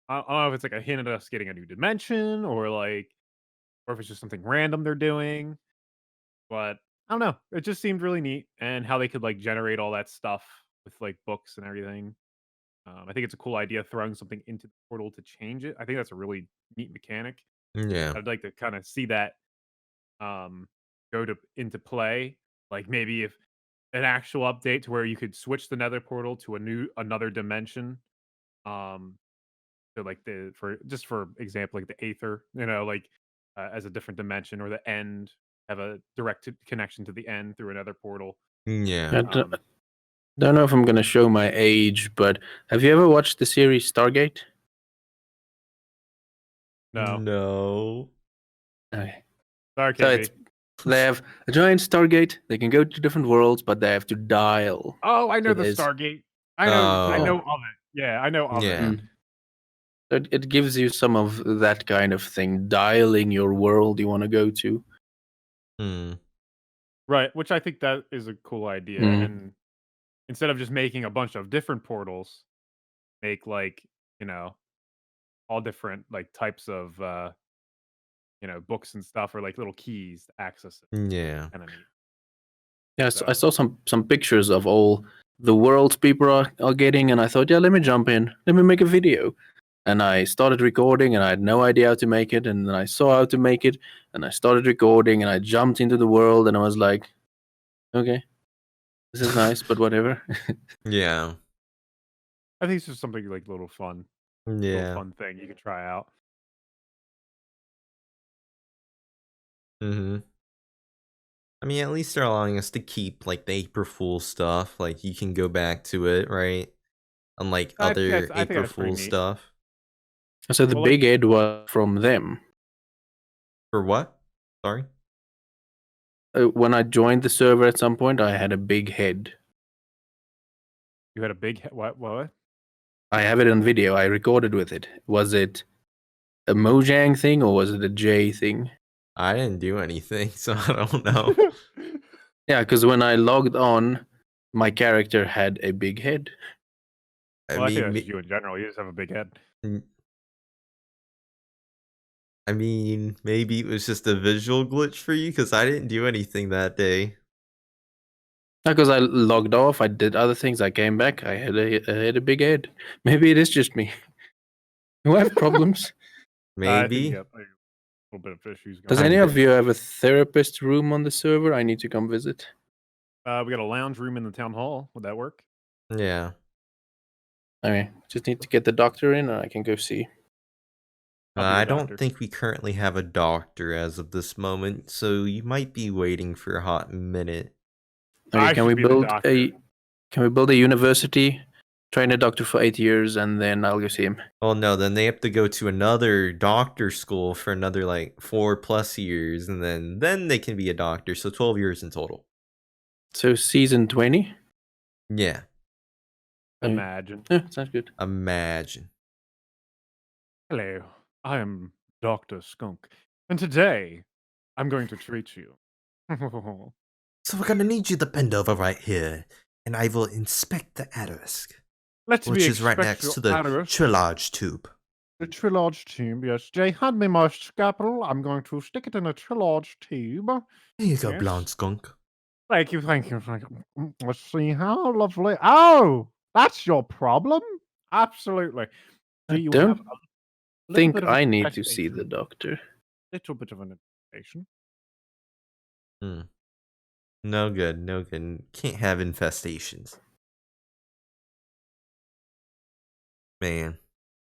I don't know if it's like a hint at us getting a new dimension or if it's just something random they're doing. But I don't know. It just seemed really neat and how they could like generate all that stuff with like books and everything. I think it's a cool idea throwing something into the portal to change it. I think that's a really neat mechanic. Yeah. I'd like to kind of see that um, go to into play. Like maybe if an actual update to where you could switch the Nether portal to another dimension. So like for example, like the Aether, like as a different dimension, or the End have a direct connection to the End through another portal. Yeah. I don't know if I'm gonna show my age, but have you ever watched the series Stargate? No, No. Okay. sorry, So KB. they have a giant Stargate. They can go to different worlds, but they have to dial. Oh, I know So the there's- Stargate. I know Oh. of it. Yeah, I know of Yeah. it. So it gives you some of that kind of thing, dialing your world you want to go to. Hmm. Right, which I think that is a cool idea. Mm. And instead of just making a bunch of different portals, make like, all different like types of books and stuff, or like little keys to access it. Yeah. Kind of neat. Yeah, so I saw some pictures of all the worlds people are getting, and I thought, yeah, let me jump in, let me make a video. And I started recording, and I had no idea how to make it. And then I saw how to make it, and I started recording, and I jumped into the world, and I was like, okay, this is nice, but whatever. Yeah. I think it's just something like little fun Yeah. thing you could try out. Mm-hmm. I mean, at least they're allowing us to keep like the April Fool stuff. Like you can go back to it, right? Unlike I think other that's- I think April that's pretty Fool neat. stuff. So the Well, big head was from them. For what? Sorry. When I joined the server at some point, I had a big head. You had a big what? I have it on video. I recorded with it. Was it a Mojang thing or was it a J thing? I didn't do anything, so I don't know. Yeah, because when I logged on, my character had a big head. I Well, I think mean, that's just you in general. You just have a big head. maybe it was just a visual glitch for you because I didn't do anything that day. Because I logged off, I did other things. I came back, I had a big head. Maybe it is just me. Who have problems? I think Maybe. you have a little bit of issues going Does on. any of you have a therapist room on the server? I need to come visit. We got a lounge room in the town hall. Would that work? Yeah. Okay, just need to get the doctor in, and I can go see. I'll be your I doctor. don't think we currently have a doctor as of this moment, so you might be waiting for a hot minute. Okay, I can we should be the build doctor. a university, train a doctor for 8 years, and then I'll go see him? Well, no, then they have to go to another doctor school for another like 4+ years, and then they can be a doctor. So 12 years in total. So season 20? Yeah, Okay. Imagine. Yeah, sounds good. imagine. Hello, I am Dr. Skunk, and today I'm going to treat you. So we're gonna need you to bend over right here. and I will inspect the addersk, Let me which is right expect next your to the adderus. trilage tube. The trilage tube, yes. Jay, hand me my scalpel. I'm going to stick it in a trilage tube. There you go, Yes. Blondskunk. Thank you, thank you, thank you. Let's see how lovely. Oh, that's your problem? Absolutely. Do I you have don't a little think bit of I an need to see the infestation? doctor. Little bit of an infestation. Hmm. No good, no good. Can't have infestations. Man.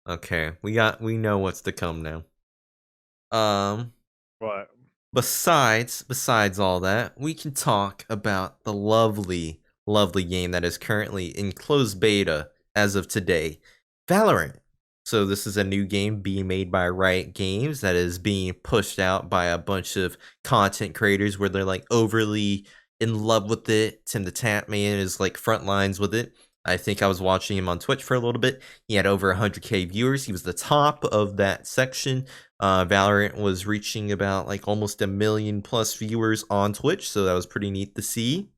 Okay, we know what's to come now. What? Besides all that, we can talk about the lovely game that is currently in closed beta as of today, Valorant. So this is a new game being made by Riot Games that is being pushed out by a bunch of content creators where they're like overly in love with it. Tim the Tap Man is like front lines with it. I think I was watching him on Twitch for a little bit. He had over 100k viewers. He was the top of that section. Valorant was reaching about like almost 1 million plus viewers on Twitch, so that was pretty neat to see.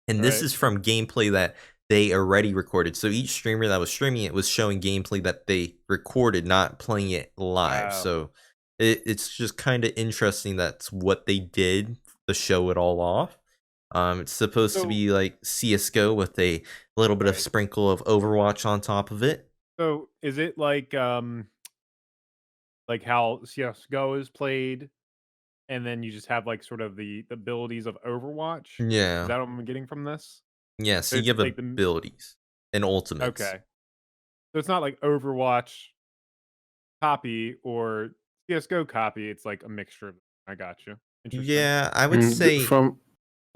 And this Right. is from gameplay that they already recorded. So each streamer that was streaming it was showing gameplay that they recorded, not playing it live. Wow. So it's just kind of interesting that's what they did to show it all off. It's supposed to So, be like CS:GO with a little bit of right. sprinkle of Overwatch on top of it. So is it like how CS:GO is played, and then you just have like sort of the abilities of Overwatch? Is Yeah. that what I'm getting from this? Yeah, so It's you have like the abilities and ultimates. okay. So it's not like Overwatch copy or CS:GO copy. It's like a mixture of. I got you. Interesting. Yeah, I would say From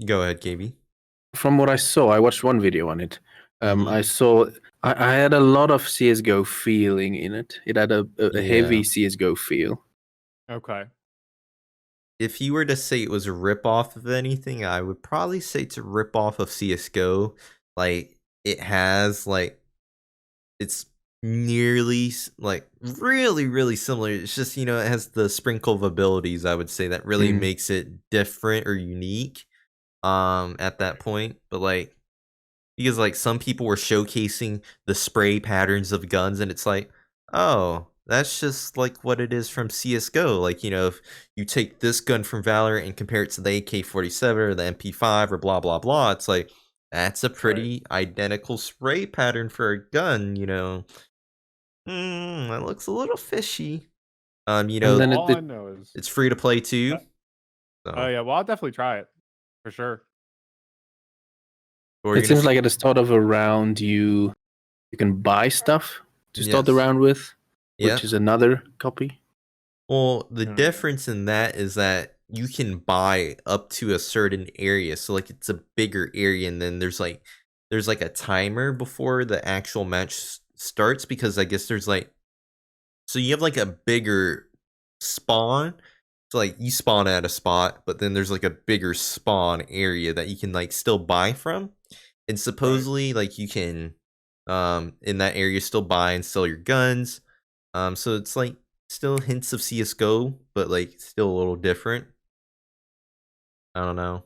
go ahead, KB. what I saw, I watched one video on it. Mhm. I saw I had a lot of CS:GO feeling in it. It had a heavy Yeah. CS:GO feel. Okay. If you were to say it was a rip off of anything, I would probably say it's a rip off of CS:GO. Like it has like it's nearly like really similar. It's just, it has the sprinkle of abilities, I would say, that really Mm. makes it different or unique at that Right. point. But like because like some people were showcasing the spray patterns of guns and it's like, oh, that's just like what it is from CS:GO. Like, if you take this gun from Valorant and compare it to the AK-47 or the MP5 or blah blah blah, it's like that's a Right. pretty identical spray pattern for a gun. That looks a little fishy. And Well, then all I know is. it's free to play too. Oh So yeah. Well, I'll definitely try it for sure. what were you it gonna seems say? like at the start of a round you can buy stuff to start the Yes. round with, which Yep. is another copy. Well, the Mm. difference in that is that you can buy up to a certain area. So like it's a bigger area and then there's like a timer before the actual match starts because I guess there's like so you have like a bigger spawn. So like you spawn at a spot, but then there's like a bigger spawn area that you can like still buy from. And Right. supposedly like you can in that area still buy and sell your guns. So it's like still hints of CS:GO, but like still a little different. I don't know.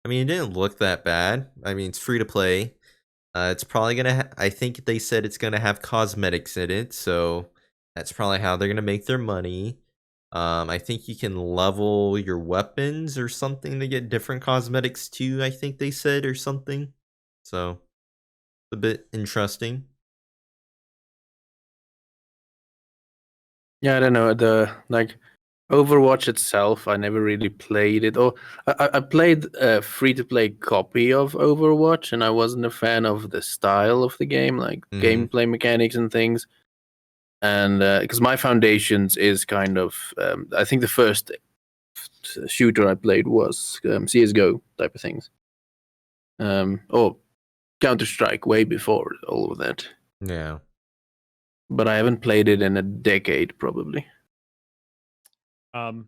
I mean, it didn't look that bad. I mean, it's free to play. It's probably gonna. I think they said it's gonna have cosmetics in it, so that's probably how they're gonna make their money. I think you can level your weapons or something to get different cosmetics too. I think they said or something. So it's a bit interesting. Yeah, I don't know. The like Overwatch itself, I never really played it. Or I played a free-to-play copy of Overwatch, and I wasn't a fan of the style of the game, like Mm-hmm. gameplay mechanics and things. And because my foundations is kind of, I think the first shooter I played was CS:GO type of things, or Counter Strike way before all of that. Yeah. But I haven't played it in a decade, probably. Um,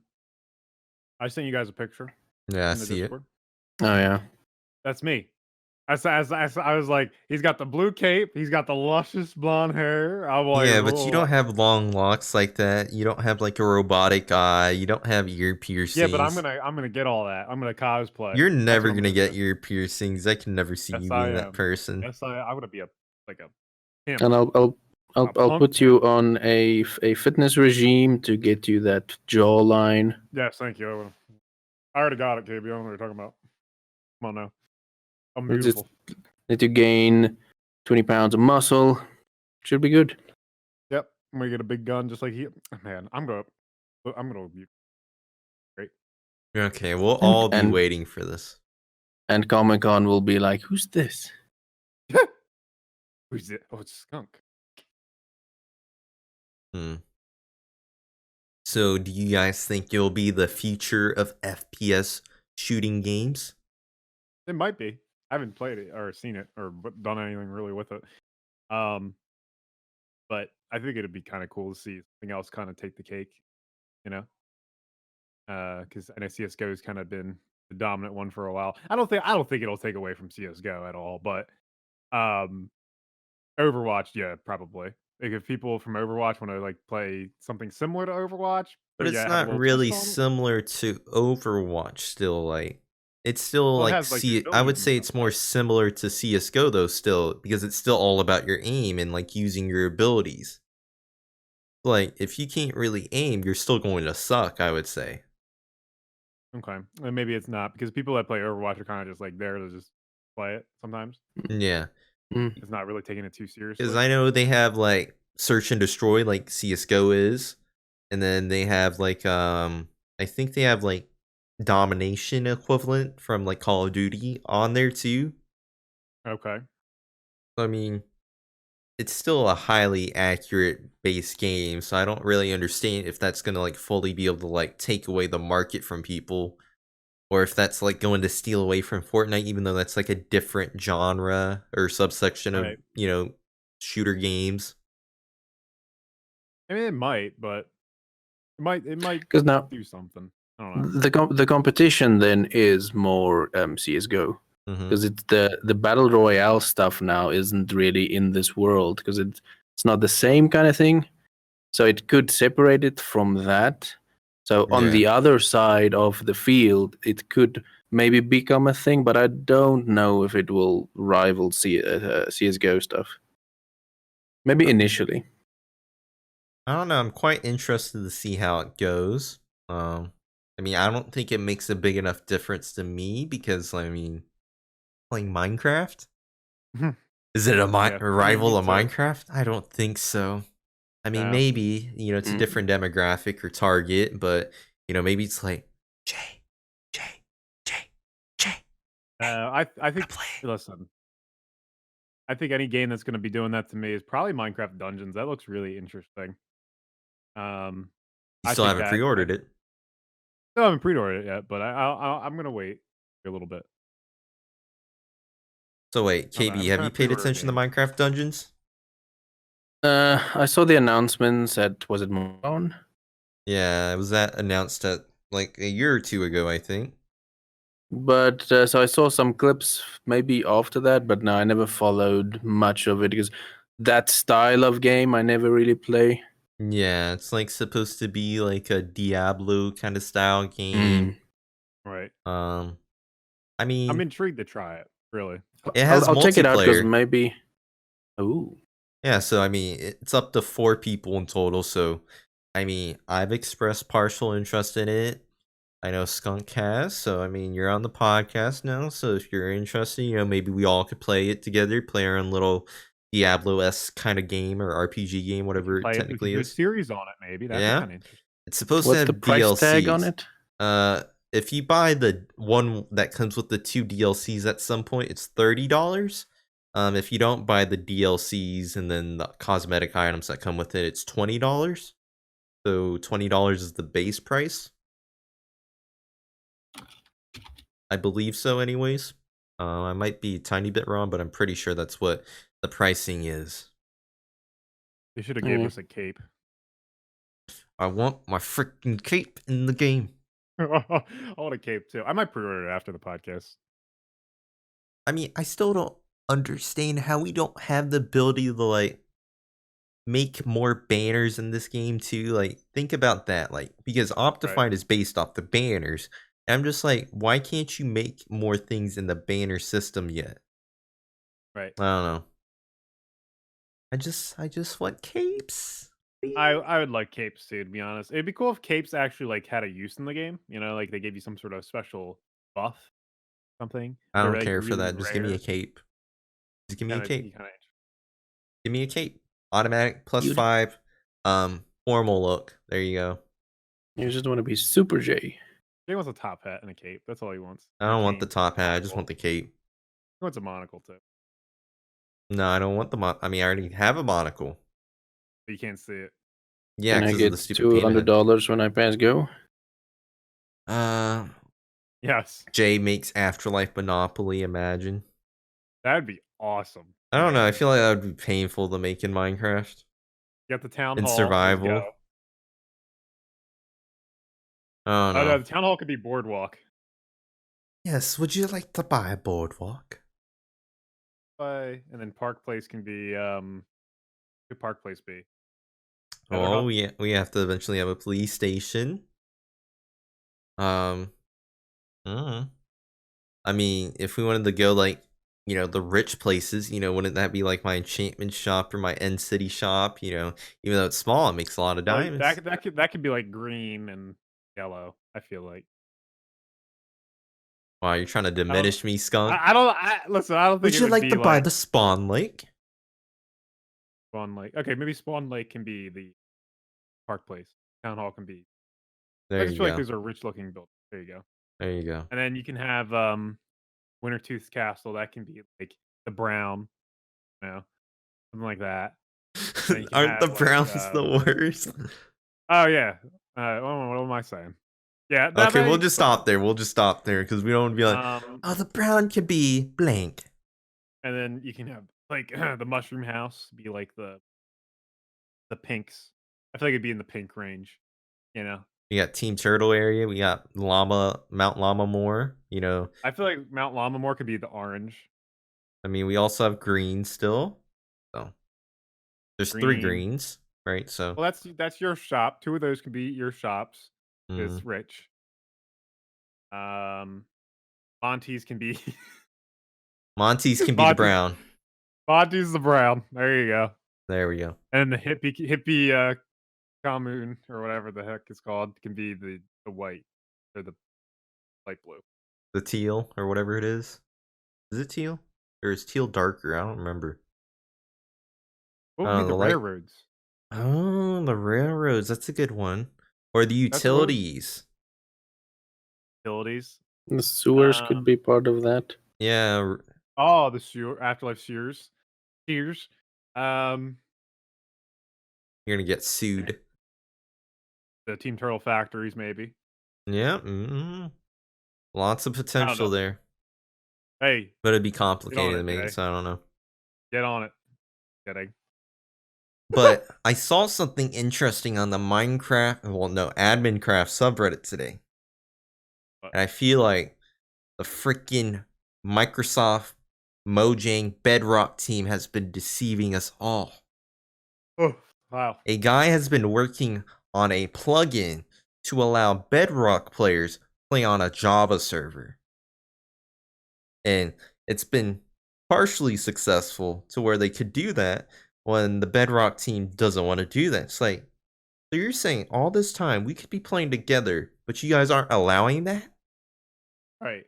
I sent you guys a picture Yeah, I in the see it. Discord. Oh yeah. That's me. I was like, he's got the blue cape, he's got the luscious blonde hair. I'm like, Yeah, but you oh, don't have long locks like that. You don't have like a robotic eye. You don't have ear yeah, but piercings. I'm gonna get all that. I'm gonna cosplay. You're That's never what I'm gonna gonna get do. ear piercings. I can never see Yes, you I being that am. person. Yes, I would be a pimp, And a I'll punk put pimp. you on a fitness regime to get you that jawline. Yes, thank you. I already got it, KB. I don't know what you're talking about. Come on now. I'm You just beautiful. need to gain 20 pounds of muscle. Should be good. Yep. I'm gonna get a big gun just like he. Man, I'm gonna be great. Okay, we'll And all be and waiting for this. and Comic Con will be like, who's this? Who's it? Oh, it's Skunk. Hmm. So, do you guys think you'll be the future of FPS shooting games? It might be. I haven't played it or seen it or done anything really with it. Um, but I think it'd be kind of cool to see something else kind of take the cake, you know? Because I know CS:GO has kind of been the dominant one for a while. I don't think it'll take away from CS:GO at all, but um, Overwatch, yeah, probably. Like if people from Overwatch want to like play something similar to Overwatch, But but it's yeah, have a not little twist really on it. similar to Overwatch still, like it's still Well, it like has like the I would abilities and say stuff. it's more similar to CS:GO though still because it's still all about your aim and like using your abilities. Like if you can't really aim, you're still going to suck, I would say. Okay, and maybe it's not because people that play Overwatch are kind of just like there to just play it. Sometimes Yeah. Mm. it's not really taking it too Cuz seriously. I know they have like search and destroy like CS:GO is, and then they have like I think they have like domination equivalent from like Call of Duty on there too. Okay, I mean, it's still a highly accurate base game, so I don't really understand if that's gonna like fully be able to like take away the market from people, or if that's like going to steal away from Fortnite, even though that's like a different genre or subsection of right. shooter games. I mean, it might, but it might Because now do something. I don't know. the competition then is more CS:GO. Hmm. Because it's the battle royale stuff now isn't really in this world because it's not the same kind of thing. So it could separate it from that. So on Yeah, the other side of the field, it could maybe become a thing, but I don't know if it will rival CS:GO stuff. Maybe initially. I don't know. I'm quite interested to see how it goes. I mean, I don't think it makes a big enough difference to me because I mean, playing Minecraft. Is it a Yeah, a I mean, me rival of too. Minecraft? I don't think so. I mean, No. maybe, it's a Mm. different demographic or target, but, maybe it's like, Jay, Jay, Jay, Jay, hey, I wanna think. play? Listen, I think any game that's going to be doing that to me is probably Minecraft Dungeons. That looks really interesting. Um, You I still think haven't that I pre-ordered it. still haven't pre-ordered it yet, but I'm gonna wait a little bit. So wait, I'm KB, have trying you to paid pre-order attention to games. Minecraft Dungeons? I saw the announcements at was it Moon? Yeah, it was that announced at like a year or two ago, I think. But so I saw some clips maybe after that, but no, I never followed much of it because that style of game I never really play. Yeah, it's like supposed to be like a Diablo kind of style game. Mm. Right. Um, I I'm mean, intrigued to try it. Really. it has I'll check it out because multiplayer. maybe. Ooh. Yeah, so I mean, it's up to 4 people in total. So, I mean, I've expressed partial interest in it. I know Skunk has. So, I mean, you're on the podcast now. So, if you're interested, maybe we all could play it together, play our own little Diablo-esque kind of game or RPG game, We can whatever it play it. We can technically do a is. series on it. Maybe that'd be Yeah, kind of interesting. it's supposed to What's have the price tag on DLCs. it? If you buy the one that comes with the 2 DLCs at some point, it's $30. If you don't buy the DLCs and then the cosmetic items that come with it, it's $20. So $20 is the base price. I believe so, anyways. I might be a tiny bit wrong, but I'm pretty sure that's what the pricing is. They should have gave Mm. us a cape. I want my freaking cape in the game. I want a cape too. I might pre-order it after the podcast. I mean, I still don't understand how we don't have the ability to like make more banners in this game too. Like, think about that. Like, because Optifine is based off the banners. And I'm just like, why can't you make more things in the banner system yet? Right. I don't know. I just want capes. I would like capes too, to be honest. It'd be cool if capes actually like had a use in the game. You know, like they gave you some sort of special buff, something. I They're don't like care for really that. Just give me a rare. cape. Just give me a Kinda, cape. kinda, Give me a cape. Automatic You- +5. Formal look. There you go. You just want to be Super J. he wants a top hat and a cape. That's all he wants. I And a don't want the cane, top hat. I just monocle. want the cape. He wants a monocle too, No, I don't want the I mean, I already have a monocle. but you can't see it. Yeah, Can I because of get the stupid peanut head. $200 when I pass go? Yes, Jay makes AfterLife Monopoly, imagine. that'd be awesome. I don't know. I feel like that would be painful to make in Minecraft. You got the town In hall. survival. Let's go. I don't Oh know. no, the town hall could be boardwalk. Yes, would you like to buy a boardwalk? And then Park Place can be could Park Place be? Oh, yeah, we have to eventually have a police station. I mean, if we wanted to go like, you know, the rich places, you know, wouldn't that be like my enchantment shop or my end city shop? You know, even though it's small, it makes a lot of diamonds. That could be like green and yellow. I feel like. Wow, you're trying to diminish me, Skunk? Listen. I don't think. Would it you would like be to buy the Spawn Lake? Spawn Lake? Okay, maybe Spawn Lake can be the Park Place. Town Hall can be. There I you just feel like go. those are rich looking buildings. There you go. There you go. And then you can have Wintertooth Castle. That can be like the brown, you know, something like that. And you can Aren't the have, like, Browns the worst? Oh yeah. What am I saying? Yeah. Okay, we'll just stop there. We'll just stop there because we don't want to be like, oh, the brown could be blank. And then you can have like the mushroom house be like the pinks. I feel like it'd be in the pink range, you know. We got Team Turtle area. We got Mount Llama Moore. You know, I feel like Mount Lamamore could be the orange. I mean, we also have green still. So there's 3 Green. greens, right? So Well, that's your shop. 2 of those could be your shops. Is rich. Monty's can be Monty's can be the brown. Monty's the brown. There you go. There we go. And the hippie commune or whatever the heck it's called can be the white or the light blue. The teal or whatever it is. Is it teal? Or is teal darker? I don't remember. What would be the railroads? Oh, the railroads. That's a good one. Or the utilities. Utilities. The sewers could be part of that. Yeah. Oh, the AfterLife sewers. Sears. You're gonna get sued. The Team Turtle factories, maybe. Yeah. Lots of potential there. Hey. But it'd be complicated to make, so I don't know. Get on it. Kidding. But I saw something interesting on the Admincraft subreddit today. What? And I feel like the freaking Microsoft Mojang Bedrock team has been deceiving us all. Oh, wow. A guy has been working on a plugin to allow Bedrock players play on a Java server. And it's been partially successful to where they could do that when the Bedrock team doesn't want to do that. It's like, so you're saying all this time we could be playing together, but you guys aren't allowing that? Right.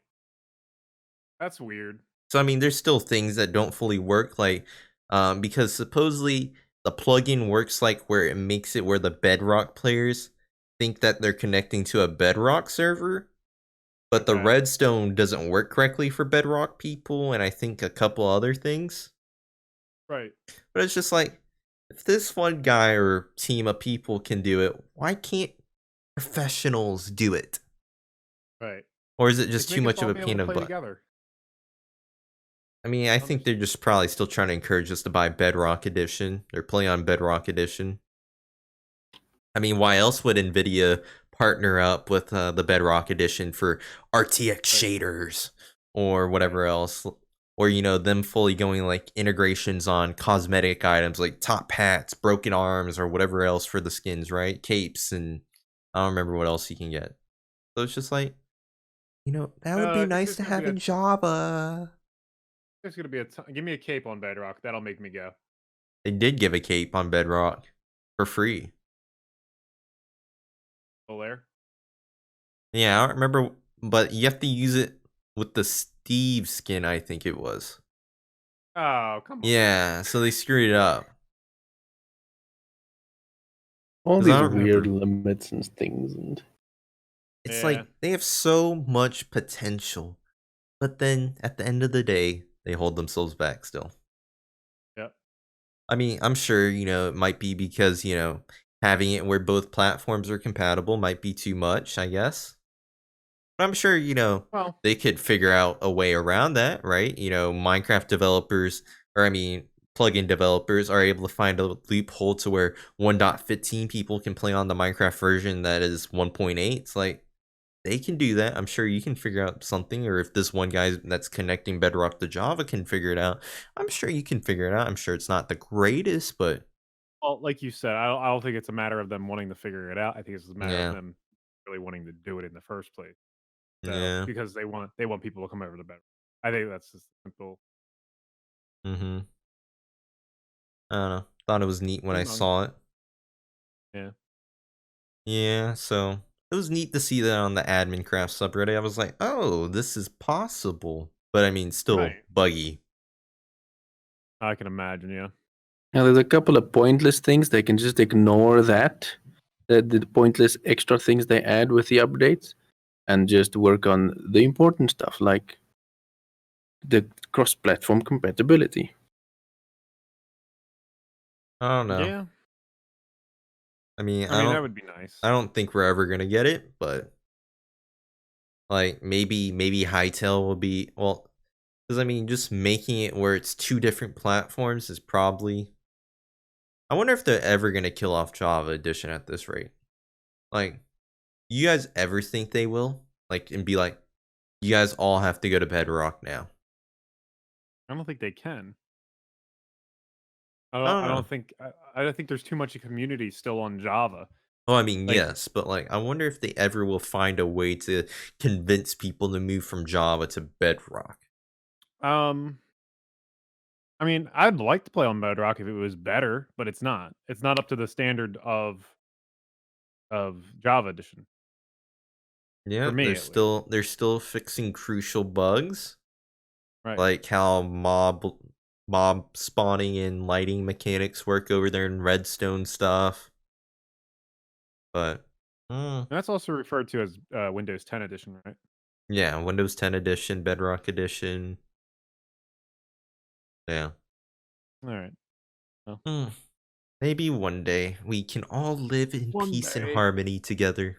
That's weird. So, I mean, there's still things that don't fully work, like, because supposedly the plugin works like where it makes it where the Bedrock players think that they're connecting to a Bedrock server, but the redstone doesn't work correctly for Bedrock people, and I think a couple other things. Right. But it's just like, if this one guy or team of people can do it, why can't professionals do it? Right. Or is it just too much of a pain in the butt? Together. I mean, I think they're just probably still trying to encourage us to buy Bedrock Edition or play on Bedrock Edition. I mean, why else would NVIDIA partner up with the Bedrock Edition for RTX shaders or whatever else? or them fully going like integrations on cosmetic items like top hats, broken arms, or whatever else for the skins, right? Capes, and I don't remember what else you can get. So it's just like, that would be It's nice just to gonna be have in Java. it's gonna be give me a cape on Bedrock. That'll make me go. They did give a cape on Bedrock for free. Still there? Yeah, I don't remember, but you have to use it with the Steve skin, I think it was. Oh, come on. Yeah, so they screwed it up. All 'Cause I these don't weird remember. limits and things, and It's Yeah. like they have so much potential, but then at the end of the day, they hold themselves back still. Yep. I mean, I'm sure, it might be because, having it where both platforms are compatible might be too much, I guess. But I'm sure, Well, they could figure out a way around that, right? Minecraft developers, or I mean, plugin developers are able to find a loophole to where 1.15 people can play on the Minecraft version that is 1.8. It's like, they can do that. I'm sure you can figure out something, or if this one guy that's connecting Bedrock to Java can figure it out, I'm sure you can figure it out. I'm sure it's not the greatest, but like you said, I don't think it's a matter of them wanting to figure it out. I think it's a matter of yeah, them really wanting to do it in the first place. So yeah, because they want people to come over to Bedrock. I think that's just simple. mm-hmm. I don't know. Thought it was neat when I Ain't wrong. saw it. Yeah. Yeah, so it was neat to see that on the admin craft subreddit. I was like, oh, this is possible. But I mean, still Right. buggy. I can imagine. Yeah. now there's a couple of pointless things. They can just ignore that, the pointless extra things they add with the updates, and just work on the important stuff like the cross-platform compatibility. I don't know. Yeah. I mean, I mean, that would be nice. I don't think we're ever gonna get it, but like maybe Hightail will be, well, because I mean, just making it where it's two different platforms is probably. I wonder if they're ever gonna kill off Java Edition at this rate. Like, you guys ever think they will? Like, and be like, you guys all have to go to Bedrock now. I don't think they can. I don't I know. don't think. I don't think there's too much community still on Java. Well, I mean, Like, yes, but like, I wonder if they ever will find a way to convince people to move from Java to Bedrock. um, I mean, I'd like to play on Bedrock if it was better, but it's not. It's not up to the standard of Java Edition for Yeah, me, at least. they're still fixing crucial bugs, Right. like how mob spawning and lighting mechanics work over there in Redstone stuff. But And that's also referred to as Windows 10 edition, right? yeah, Windows 10 edition, Bedrock edition. Yeah. All right. Well, Hmm. Maybe one day we can all live in one peace and day, harmony together.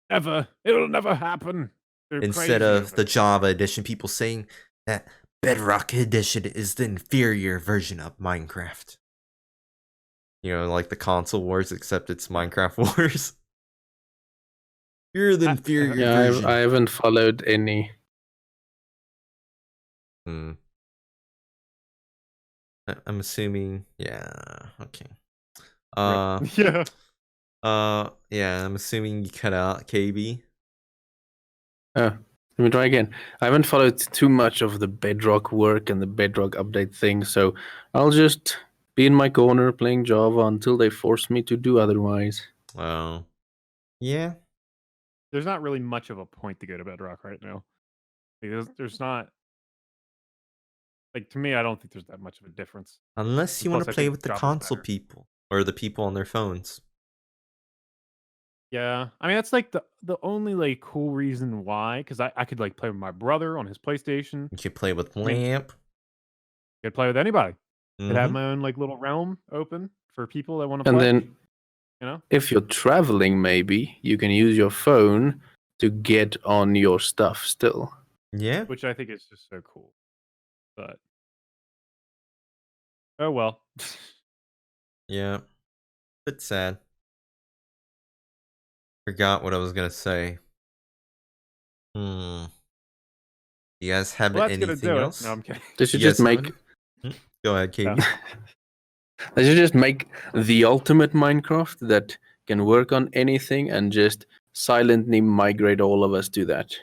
never. It'll never happen. They're Instead crazy of over the there. Java edition, people saying that Bedrock edition is the inferior version of Minecraft. Like the console wars, except it's Minecraft wars. You're the inferior Yeah, I version. haven't followed any. Hmm. I'm assuming. Yeah. Okay. Rip. Uh. Yeah. Yeah. I'm assuming you cut out KB. Let me try again. I haven't followed too much of the Bedrock work and the Bedrock update thing, so I'll just be in my corner playing Java until they force me to do otherwise. Oh. Yeah. There's not really much of a point to go to Bedrock right now. Because there's not, like, to me, I don't think there's that much of a difference. Unless And you want plus, to I play think with the Java's console better. people or the people on their phones. Yeah, I mean that's like the only like cool reason why, because I could like play with my brother on his PlayStation. You can play with I mean, Lamp. could play with anybody. Could have Mm-hmm. my own like little realm open for people that want to And play. then, You know, if you're traveling, maybe you can use your phone to get on your stuff still. Yeah. which I think is just so cool. But oh well. Yeah. Bit sad. Forgot what I was gonna say. Hmm. You guys have Well, that's gonna anything do it. else? No, I'm kidding. They should You just guys have make Go ahead, Yeah. KB. they should just make the ultimate Minecraft that can work on anything and just silently migrate all of us to that.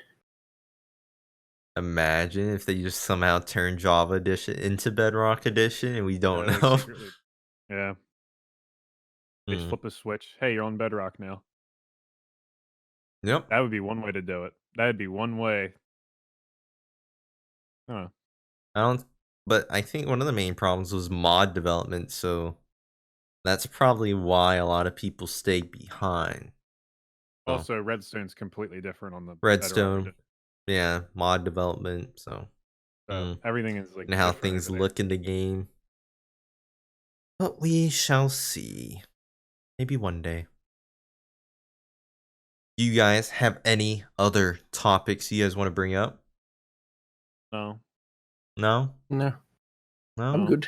Imagine if they just somehow turn Java Edition into Bedrock Edition and we don't Like, know. secretly. Yeah. They just Hmm. flip a switch. Hey, you're on Bedrock now. Yep. That would be one way to do it. That'd be one way. Huh. I don't. But I think one of the main problems was mod development, so that's probably why a lot of people stay behind. So, Also, Redstone's completely different on the Redstone, Bedrock. yeah, mod development. So Everything is like and how different things over there. look in the game. But we shall see. Maybe one day. Do you guys have any other topics you guys want to bring up? No. No? No, No? I'm good.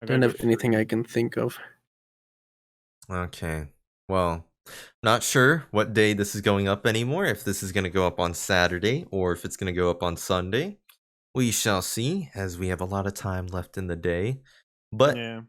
I Don't gotta have go anything I stream. can think of. Okay. Well, not sure what day this is going up anymore. If this is going to go up on Saturday or if it's going to go up on Sunday. We shall see, as we have a lot of time left in the day. But Yeah.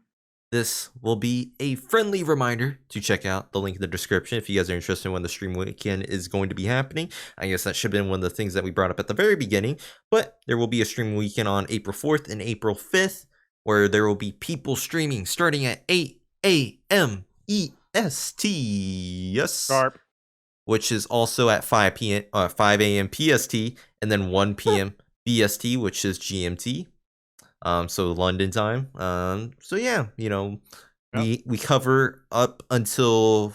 this will be a friendly reminder to check out the link in the description if you guys are interested in when the stream weekend is going to be happening. I guess that should have been one of the things that we brought up at the very beginning. But there will be a stream weekend on April 4th and April 5th, where there will be people streaming starting at 8 a.m. EST. Yes. Sharp. Which is also at 5 a.m. PST, and then 1 p.m. BST, which is GMT. So London time. So yeah, you know, we cover up until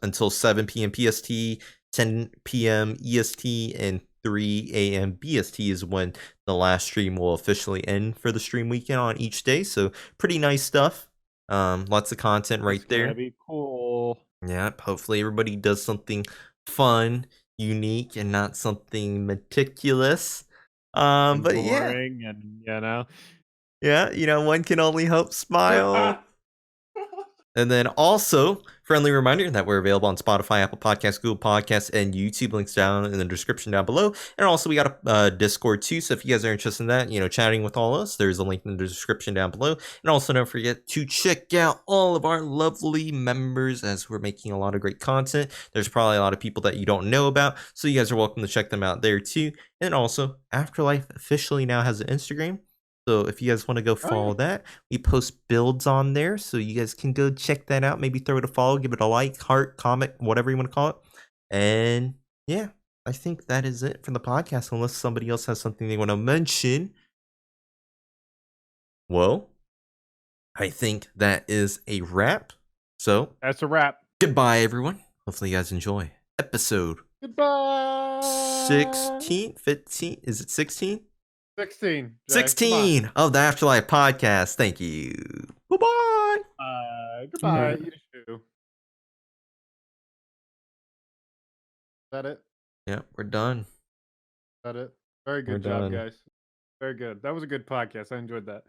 until 7 p.m. PST, 10 p.m. EST, and 3 a.m. BST is when the last stream will officially end for the stream weekend on each day. So pretty nice stuff. Lots of content right It's there. gonna be cool. Yep. Hopefully everybody does something fun, unique, and not something meticulous. And But yeah. boring, and you know. Yeah, you know, one can only hope. Smile. And then also, friendly reminder that we're available on Spotify, Apple Podcasts, Google Podcasts, and YouTube. Links down in the description down below. And also, we got a Discord too. So if you guys are interested in that, you know, chatting with all of us, there's a link in the description down below. And also, don't forget to check out all of our lovely members, as we're making a lot of great content. There's probably a lot of people that you don't know about, so you guys are welcome to check them out there too. And also, AfterLife officially now has an Instagram. So if you guys want to go follow that, we post builds on there. So you guys can go check that out. Maybe throw it a follow, give it a like, heart, comment, whatever you want to call it. And yeah, I think that is it for the podcast, unless somebody else has something they want to mention. Well, I think that is a wrap. So That's a wrap. goodbye, everyone. Hopefully you guys enjoy episode Goodbye. 16, 15. Is it 16? 16. Jay. 16 of the Afterlife podcast. Thank you. Bye-bye. Goodbye. You too. Is that it? Yeah, we're done. Is that it? Very good We're job, done. guys. Very good. That was a good podcast. I enjoyed that.